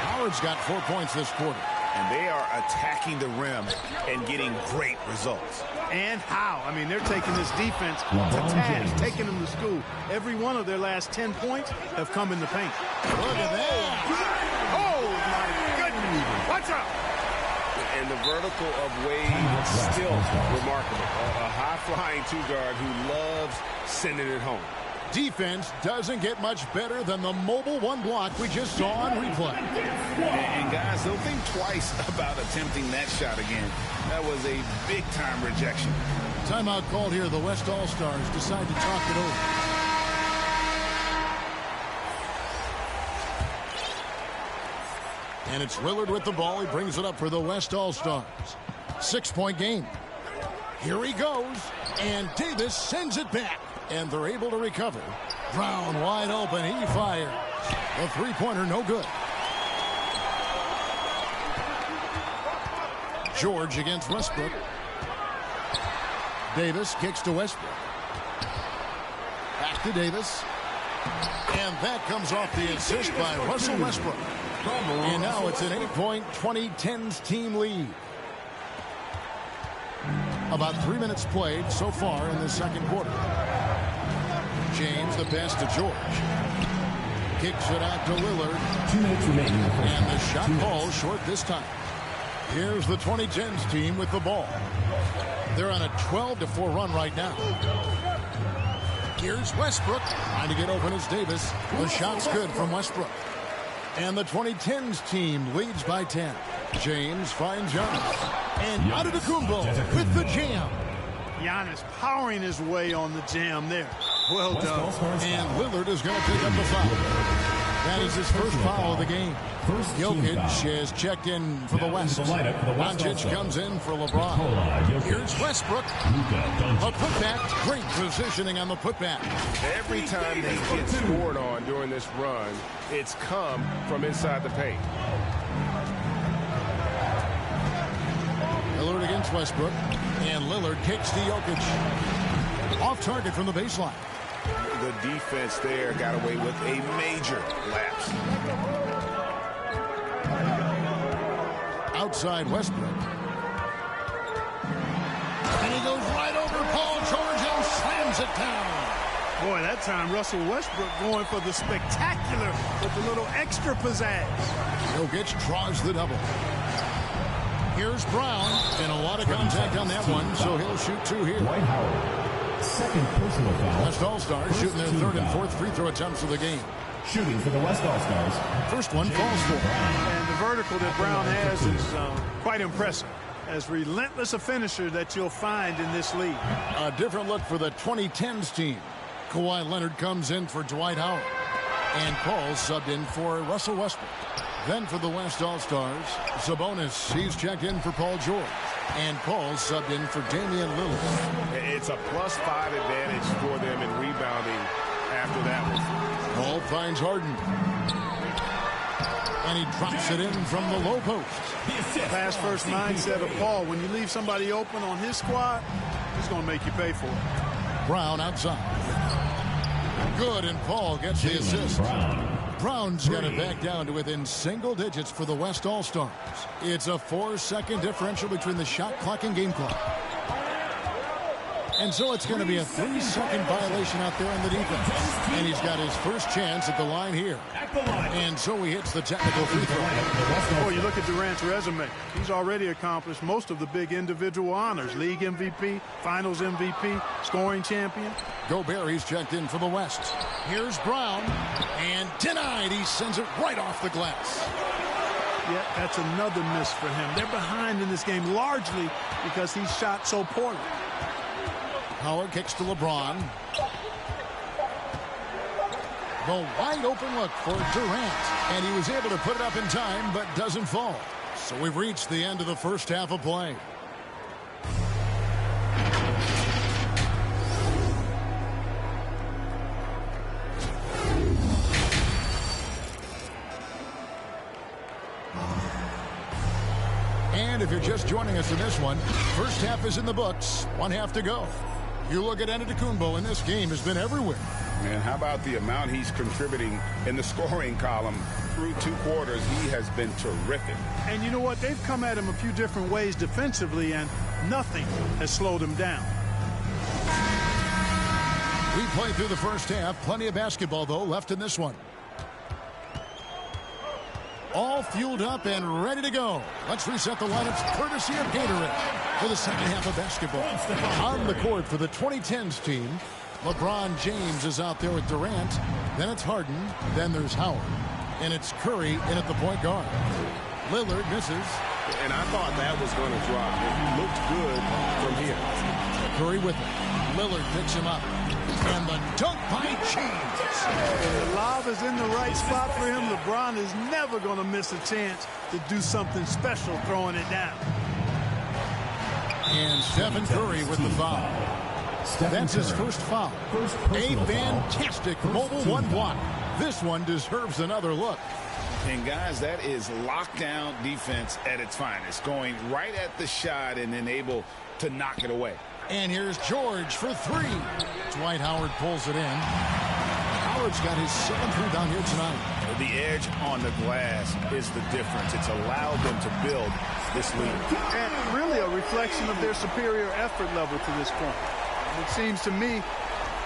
Howard's got 4 points this quarter. And they are attacking the rim and getting great results. And how? I mean, they're taking this defense to task, taking them to school. Every one of their last 10 points have come in the paint. Look at that. Oh, my goodness. Watch out. And the vertical of Wade is still remarkable. A high-flying two-guard who loves sending it home. Defense doesn't get much better than the mobile one block we just saw on replay. And guys, don't think twice about attempting that shot again. That was a big-time rejection. Timeout called here. The West All-Stars decide to talk it over. And it's Lillard with the ball. He brings it up for the West All-Stars. 6-point game. Here he goes. And Davis sends it back. And they're able to recover. Brown wide open. He fires. The three-pointer no good. George against Westbrook. Davis kicks to Westbrook. Back to Davis. And that comes off the assist by Russell Westbrook. And now it's an 8-point 2010s team lead. About 3 minutes played so far in the second quarter. James, the pass to George. Kicks it out to Lillard. 2 minutes remaining. And the shot falls short this time. Here's the 2010s team with the ball. They're on a 12-4 run right now. Here's Westbrook. Trying to get open as Davis. The shot's good from Westbrook. And the 2010s team leads by 10. James finds Giannis. And Antetokounmpo with the jam. Giannis powering his way on the jam there. Well done. And Lillard is going to pick up the foul. That is his first foul of the game. Jokic has checked in for the West. Doncic comes in for LeBron. Here's Westbrook. A putback. Great positioning on the putback. Every time they get scored on during this run, it's come from inside the paint. Lillard against Westbrook. And Lillard kicks to Jokic. Off target from the baseline. The defense there got away with a major lapse. Outside Westbrook. And he goes right over Paul George and slams it down. Boy, that time Russell Westbrook going for the spectacular with a little extra pizzazz. Jokic draws the double. Here's Brown. And a lot of contact on that one, so he'll shoot two here. Dwight Howard. Second personal foul. West All-Stars shooting their third and fourth free throw attempts of the game. Shooting for the West All-Stars. First one falls for. And the vertical that Brown has is quite impressive. As relentless a finisher that you'll find in this league. A different look for the 2010s team. Kawhi Leonard comes in for Dwight Howard. And Paul subbed in for Russell Westbrook. Then for the West All-Stars, Sabonis, he's checked in for Paul George. And Paul subbed in for Damian Lillard. It's a +5 advantage for them in rebounding after that one. Paul finds Harden. And he drops it in from the low post. Pass first mindset of Paul. When you leave somebody open on his squad, he's going to make you pay for it. Brown outside. Good, and Paul gets the assist. Brown's got it back down to within single digits for the West All-Stars. It's a 4-second differential between the shot clock and game clock. And so it's going to be a 3-second violation out there on the defense. And he's got his first chance at the line here. And so he hits the technical free throw. Boy, you look at Durant's resume. He's already accomplished most of the big individual honors. League MVP, Finals MVP, scoring champion. Gobert, he's checked in for the West. Here's Brown. And denied. He sends it right off the glass. Yeah, that's another miss for him. They're behind in this game largely because he shot so poorly. Howard kicks to LeBron. The wide open look for Durant. And he was able to put it up in time, but doesn't fall. So we've reached the end of the first half of play. And if you're just joining us in this one, first half is in the books. One half to go. You look at Antetokounmpo, and this game has been everywhere. And how about the amount he's contributing in the scoring column through 2 quarters? He has been terrific. And you know what? They've come at him a few different ways defensively, and nothing has slowed him down. We played through the first half. Plenty of basketball, though, left in this one. All fueled up and ready to go. Let's reset the lineups courtesy of Gatorade for the second half of basketball. On the court for the 2010s team, LeBron James is out there with Durant. Then it's Harden. Then there's Howard. And it's Curry in at the point guard. Lillard misses. And I thought that was going to drop. It looked good from here. Curry with it. Lillard picks him up. And the dunk by James. The lob is in the right spot for him. LeBron is never going to miss a chance to do something special throwing it down. And Stephen Curry with the foul. That's his first foul. A fantastic mobile one block. This one deserves another look. And guys, that is lockdown defense at its finest. Going right at the shot and then able to knock it away. And here's George for 3. Dwight Howard pulls it in. Howard's got his 7th rebound here tonight. The edge on the glass is the difference. It's allowed them to build this lead. And really a reflection of their superior effort level to this point. It seems to me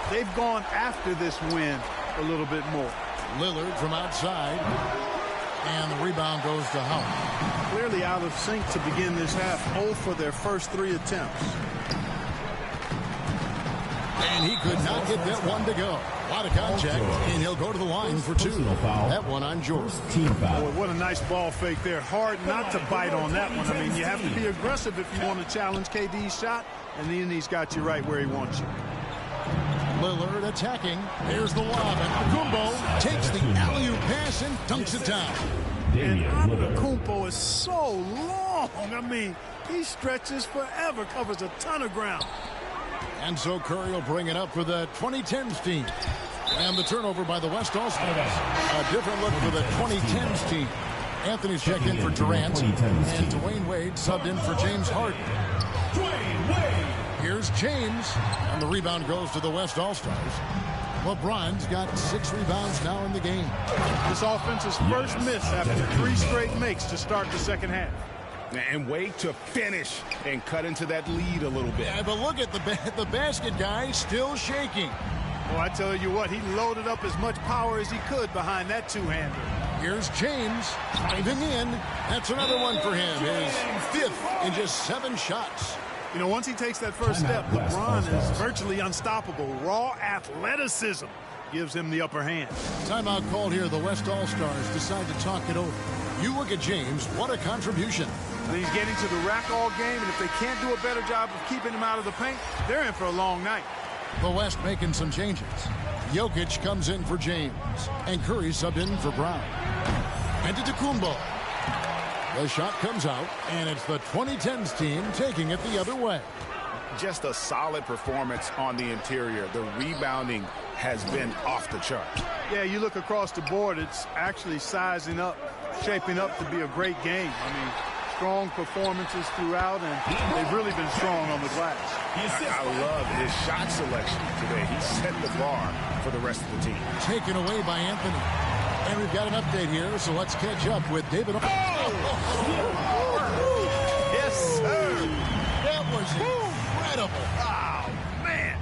they've gone after this win a little bit more. Lillard from outside. And the rebound goes to Howard. Clearly out of sync to begin this half. 0 for their first 3 attempts. And he could not get that one to go. A lot of contact, and he'll go to the line for two. That one on Jordan. Boy, what a nice ball fake there. Hard not to bite on that one. I mean, you have to be aggressive if you want to challenge KD's shot, and then he's got you right where he wants you. Lillard attacking. Here's the lob, and Kumbo takes the alley-oop pass and dunks it down. And Antetokounmpo is so long. I mean, he stretches forever, covers a ton of ground. And so Curry will bring it up for the 2010s team. And the turnover by the West All-Stars. A different look for the 2010s team. Anthony's checked in for Durant, and Dwayne Wade subbed in for James Harden. Here's James, and the rebound goes to the West All-Stars. LeBron's got 6 rebounds now in the game. This offense's first miss after 3 straight makes to start the second half. And Wade to finish and cut into that lead a little bit. Yeah, but look at the basket guy still shaking. Well, I tell you what, he loaded up as much power as he could behind that two-hander. Here's James diving in. That's another one for him. His 5th in just 7 shots. You know, once he takes that first step, LeBron is virtually unstoppable. Raw athleticism gives him the upper hand. Timeout called here. The West All-Stars decide to talk it over. You look at James, what a contribution. And he's getting to the rack all game, and if they can't do a better job of keeping him out of the paint, they're in for a long night. The West making some changes. Jokic comes in for James, and Curry subbed in for Brown. Antetokounmpo. The shot comes out, and it's the 2010s team taking it the other way. Just a solid performance on the interior. The rebounding has been off the chart. Yeah, you look across the board, it's actually sizing up, shaping up to be a great game. I mean, strong performances throughout, and they've really been strong on the glass. I love his shot selection today. He set the bar for the rest of the team. Taken away by Anthony. And we've got an update here, so let's catch up with David. Yes, sir. That was incredible. Oh, man.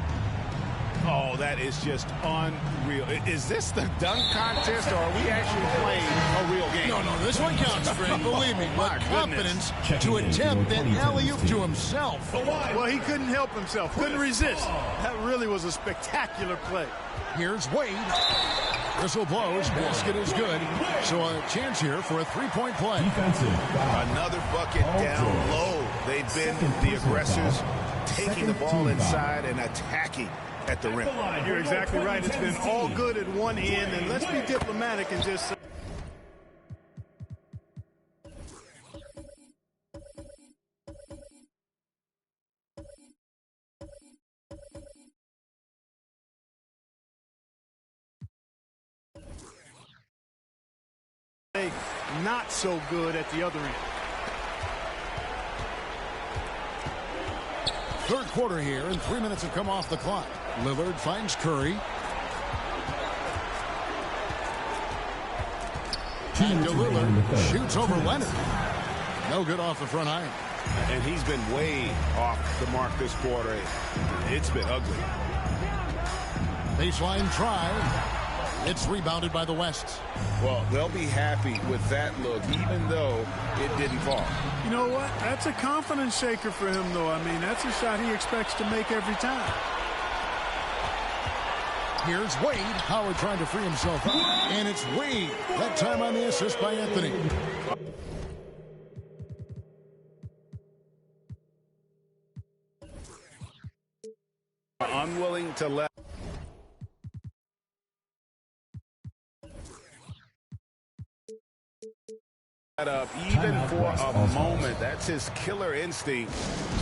Oh, that is just unreal. Is this the dunk contest, or are we actually playing a real game? No, this one counts, Fred. Believe me. What confidence to attempt that alley-oop to himself. Well, he couldn't help himself. Couldn't resist. That really was a spectacular play. Here's Wade. Whistle blows. Basket is good. So a chance here for a 3-point play. Another bucket down low. They've been the aggressors, taking the ball inside and attacking at the rim. You're exactly right. It's been all good at one end, and let's be diplomatic and just say not so good at the other end. Third quarter here, and 3 minutes have come off the clock. Lillard finds Curry. And Lillard shoots over Leonard. No good off the front iron. And he's been way off the mark this quarter. It's been ugly. Baseline try. It's rebounded by the West. Well, they'll be happy with that look, even though it didn't fall. You know what? That's a confidence shaker for him, though. I mean, that's a shot he expects to make every time. Here's Wade. Howard trying to free himself up. And it's Wade. That time on the assist by Anthony. Unwilling to let up even for a moment. That's his killer instinct,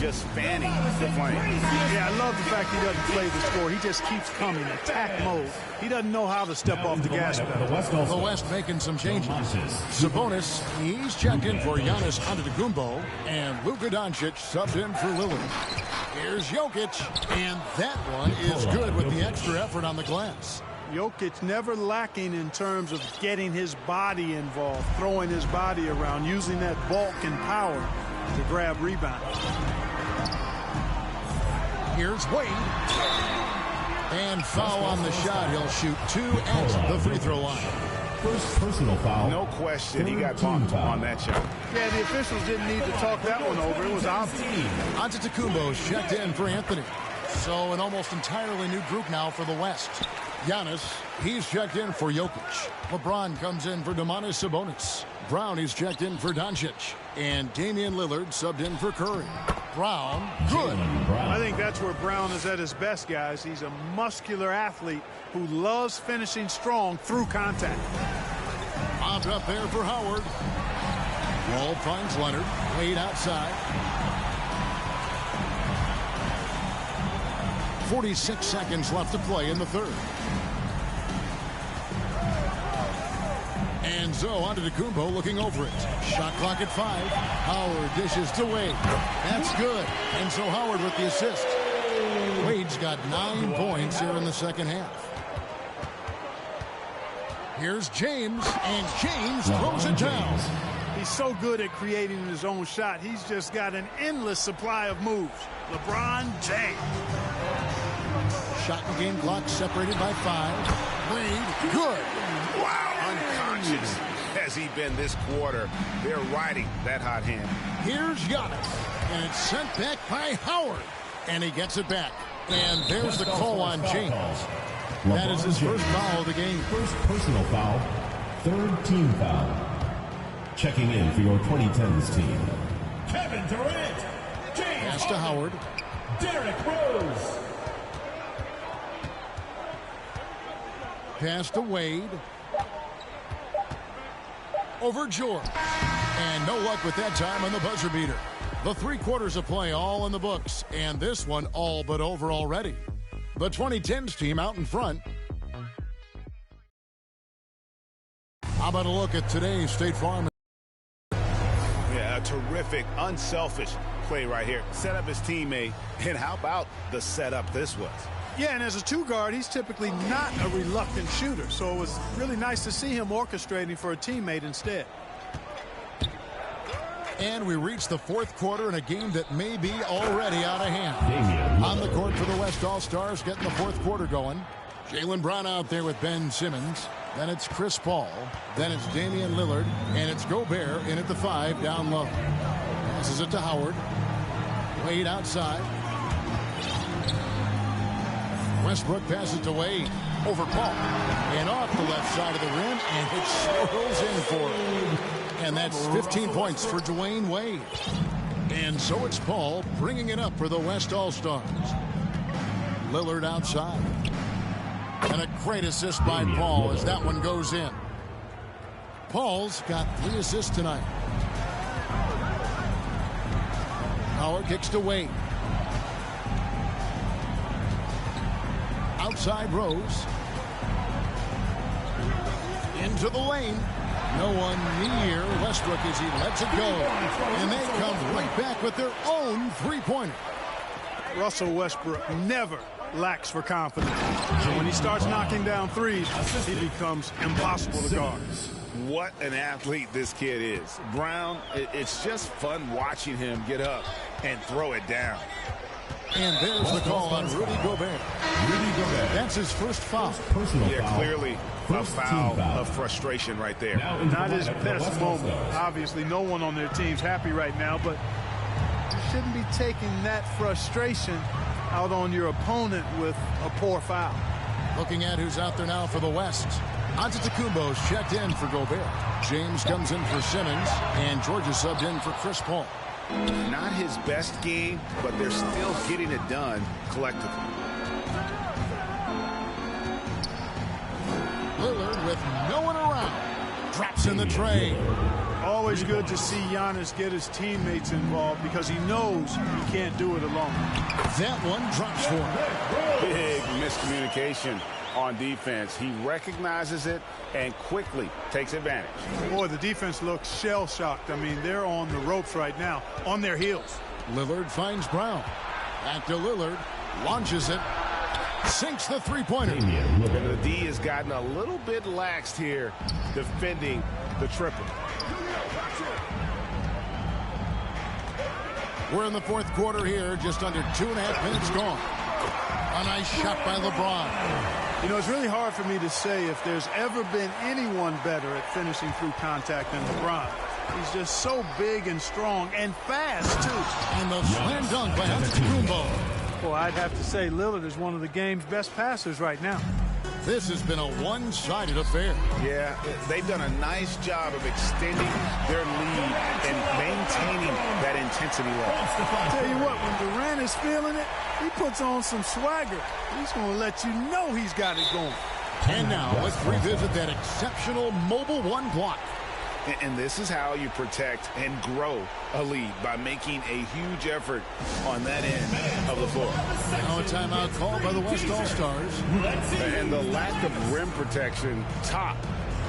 just fanning the flame. Yeah, I love the fact he doesn't play the score. He just keeps coming, attack mode. He doesn't know how to step off the gas pedal. The West making some changes. Sabonis, he's checked in for Giannis Antetokounmpo, and Luka Doncic subbed in for Lillard. Here's Jokic, and that one is good with the extra effort on the glass. Jokic never lacking in terms of getting his body involved, throwing his body around, using that bulk and power to grab rebounds. Here's Wade. And foul on the shot. He'll shoot 2 at the free throw line. First personal foul. No question, he got bumped on that shot. Yeah, the officials didn't need to talk that one over. It was obvious. Antetokounmpo's checked in for Anthony. So an almost entirely new group now for the West. Giannis, he's checked in for Jokic. LeBron comes in for Domantas Sabonis. Brown, he's checked in for Doncic. And Damian Lillard subbed in for Curry. Brown, good. I think that's where Brown is at his best, guys. He's a muscular athlete who loves finishing strong through contact. Mobbed up there for Howard. Wall finds Leonard. Wade outside. 46 seconds left to play in the third. And so on to Antetokounmpo looking over it. Shot clock at 5. Howard dishes to Wade. That's good. And so Howard with the assist. Wade's got 9 points here in the second half. Here's James, and James throws it down. He's so good at creating his own shot. He's just got an endless supply of moves. LeBron James. Shot and game clock separated by 5. Wade, good. Wow, unconscious has he been this quarter. They're riding that hot hand. Here's Giannis, and it's sent back by Howard. And he gets it back. And there's the call on James. That is his first foul of the game. First personal foul, third team foul. Checking in for your 2010s team. Kevin Durant. James Pass to Howard. Derrick Rose. Pass to Wade. Over George. And no luck with that time on the buzzer beater. The 3 quarters of play all in the books. And this one all but over already. The 2010s team out in front. How about a look at today's State Farm? Yeah, a terrific, unselfish play right here. Set up his teammate. And how about the setup this was? Yeah, and as a 2-guard, he's typically not a reluctant shooter. So it was really nice to see him orchestrating for a teammate instead. And we reach the 4th quarter in a game that may be already out of hand. On the court for the West All-Stars, getting the 4th quarter going. Jaylen Brown out there with Ben Simmons. Then it's Chris Paul. Then it's Damian Lillard. And it's Gobert in at the 5 down low. Passes it to Howard. Wade outside. Westbrook passes to Wade. Over Paul. And off the left side of the rim. And it swirls in for him. And that's 15 points for Dwayne Wade. And so it's Paul bringing it up for the West All-Stars. Lillard outside. And a great assist by Paul as that one goes in. Paul's got 3 assists tonight. Howard kicks to Wade. Outside Rose. Into the lane. No one near Westbrook as he lets it go. And they come right back with their own 3-pointer. Russell Westbrook never lacks for confidence. So when he starts knocking down threes, he becomes impossible to guard. What an athlete this kid is. Brown, it's just fun watching him get up and throw it down. And there's the call on Rudy Gobert. That's his first foul. Yeah, clearly a foul of frustration right there. Not his best moment. Obviously, no one on their team's happy right now, but you shouldn't be taking that frustration out on your opponent with a poor foul. Looking at who's out there now for the West. Antetokounmpo's checked in for Gobert. James comes in for Simmons, and George is subbed in for Chris Paul. Not his best game, but they're still getting it done collectively. Lillard with no one around. Drops in the tray. Always good to see Giannis get his teammates involved because he knows he can't do it alone. That one drops for him. Big miscommunication on defense. He recognizes it and quickly takes advantage. Boy, the defense looks shell-shocked. I mean, they're on the ropes right now, on their heels. Lillard finds Brown. Back to Lillard. Launches it. Sinks the 3-pointer. And the D has gotten a little bit laxed here defending the triple. We're in the 4th quarter here. Just under 2.5 minutes gone. A nice shot by LeBron. You know, it's really hard for me to say if there's ever been anyone better at finishing through contact than LeBron. He's just so big and strong and fast, too. And the slam dunk by Antetokounmpo. Well, I'd have to say Lillard is one of the game's best passers right now. This has been a one-sided affair. Yeah, they've done a nice job of extending their lead and maintaining that intensity level. I'll tell you what, when Durant is feeling it, he puts on some swagger. He's going to let you know he's got it going. And now let's revisit that exceptional mobile one block. And this is how you protect and grow a lead, by making a huge effort on that end of the floor. Now a timeout called by the West All-Stars. And the lack of rim protection, top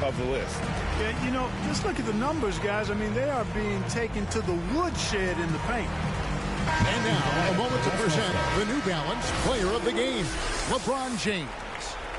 of the list. Yeah, you know, just look at the numbers, guys. I mean, they are being taken to the woodshed in the paint. And now a moment to present the New Balance Player of the Game, LeBron James.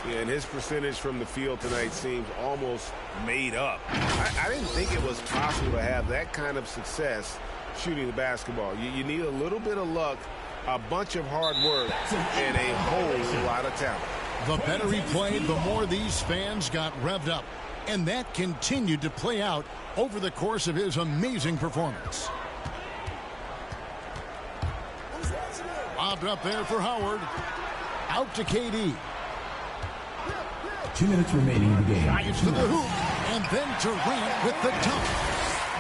Yeah, and his percentage from the field tonight seems almost made up. I didn't think it was possible to have that kind of success shooting the basketball. You need a little bit of luck, a bunch of hard work, and a whole lot of talent. The better he played, the more these fans got revved up. And that continued to play out over the course of his amazing performance. Lobbed up there for Howard. Out to KD. 2 minutes remaining in the game. Drives to the hoop, and then Durant with the dunk.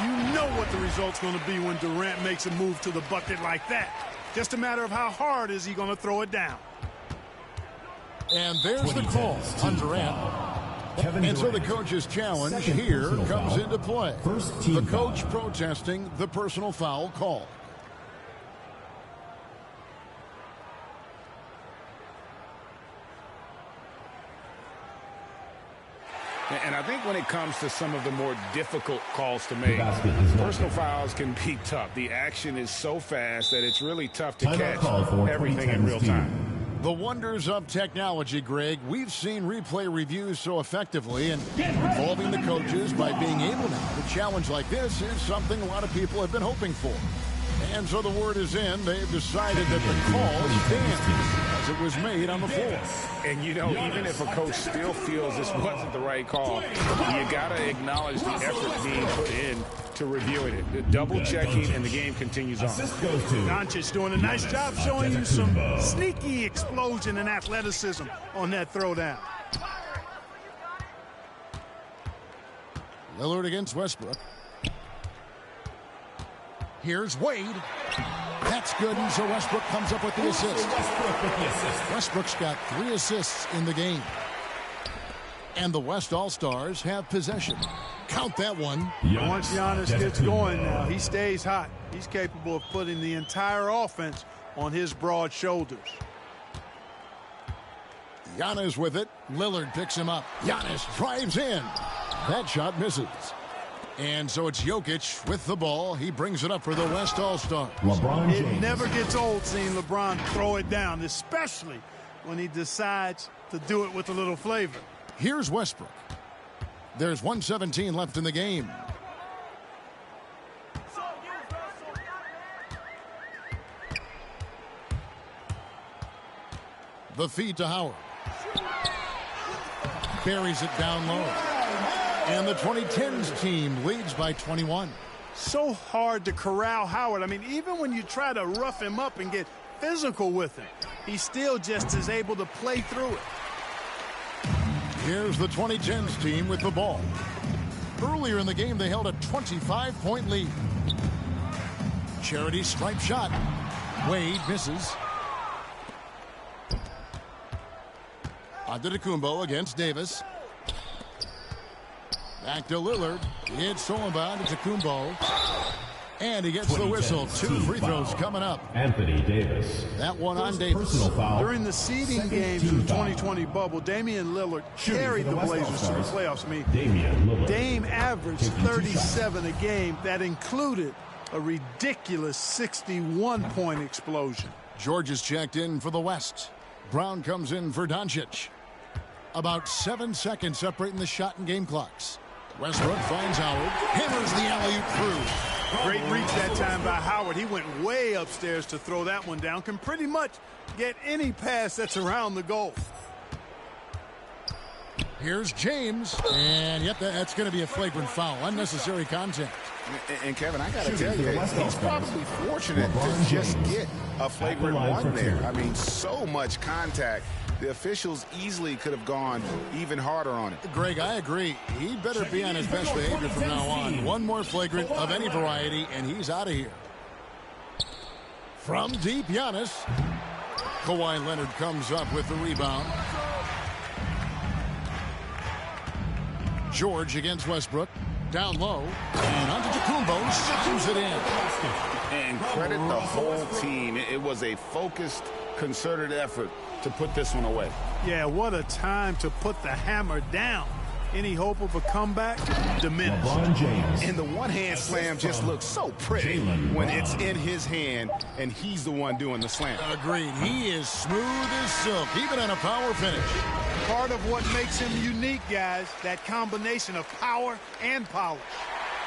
You know what the result's going to be when Durant makes a move to the bucket like that. Just a matter of how hard is he going to throw it down. And there's the call on Durant. And so the coach's challenge here comes into play. The coach protesting the personal foul call. And I think when it comes to some of the more difficult calls to make, personal fouls can be tough. The action is so fast that it's really tough to catch everything in real time. The wonders of technology, Greg. We've seen replay reviews so effectively, and involving the coaches by being able now to challenge like this is something a lot of people have been hoping for. And so the word is in. They've decided that the call stands as it was made on the floor. And, you know, even if a coach still feels this wasn't the right call, you got to acknowledge the effort being put in to reviewing it. The double-checking, and the game continues on. Doncic doing a nice job showing you some sneaky explosion and athleticism on that throwdown. Lillard against Westbrook. Here's Wade. That's good, and so Westbrook comes up with the assist. Westbrook's got 3 assists in the game. And the West All-Stars have possession. Count that one. Once Giannis gets going now, he stays hot. He's capable of putting the entire offense on his broad shoulders. Giannis with it. Lillard picks him up. Giannis drives in. That shot misses. And so it's Jokic with the ball. He brings it up for the West All-Stars. It never gets old seeing LeBron throw it down, especially when he decides to do it with a little flavor. Here's Westbrook. There's 1:17 left in the game. The feed to Howard. Buries it down low. And the 2010s team leads by 21. So hard to corral Howard. I mean, even when you try to rough him up and get physical with him, he still just is able to play through it. Here's the 2010s team with the ball. Earlier in the game, they held a 25-point lead. Charity stripe shot. Wade misses. Antetokounmpo against Davis. Back to Lillard. It's all about Antetokounmpo. And he gets the whistle. 2 free throws coming up. Anthony Davis. That one on Davis. During the seeding games of the 2020 bubble, Damian Lillard carried the Blazers to the playoffs. I mean, Dame averaged 37 a game. That included a ridiculous 61-point explosion. George is checked in for the West. Brown comes in for Doncic. About 7 seconds separating the shot and game clocks. Westbrook finds Howard. Hammers the alley-oop through. Great reach that time by Howard. He went way upstairs to throw that one down. Can pretty much get any pass that's around the goal. Here's James. And yep, that's going to be a flagrant foul. Unnecessary contact. And Kevin, I got to tell you, he's probably fortunate to just get a flagrant one there. I mean, so much contact. The officials easily could have gone even harder on it. Greg, I agree. He'd better be on his best behavior from now on. One more flagrant of any variety, and he's out of here. From deep, Giannis. Kawhi Leonard comes up with the rebound. George against Westbrook. Down low. And Antetokounmpo slams it in. And credit the whole team. It was a focused, concerted effort to put this one away. Yeah, what a time to put the hammer down. Any hope of a comeback? Diminished. And the one-hand slam just looks so pretty when it's in his hand and he's the one doing the slam. Agreed. He is smooth as silk, even on a power finish. Part of what makes him unique, guys, that combination of power and polish.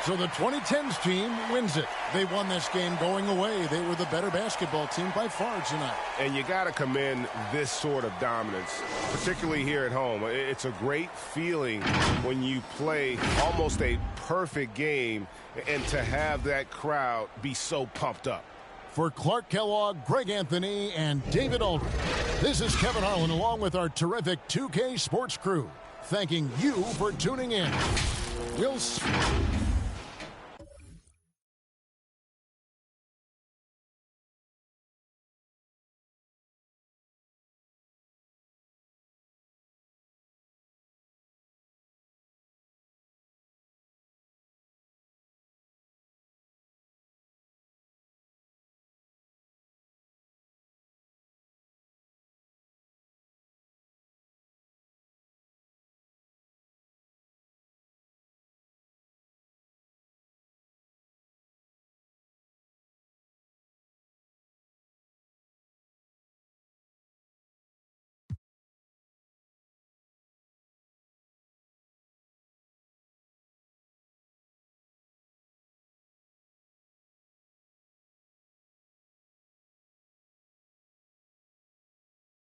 So the 2010s team wins it. They won this game going away. They were the better basketball team by far tonight. And you got to commend this sort of dominance, particularly here at home. It's a great feeling when you play almost a perfect game and to have that crowd be so pumped up. For Clark Kellogg, Greg Anthony, and David Aldridge, this is Kevin Harlan along with our terrific 2K Sports crew, thanking you for tuning in. We'll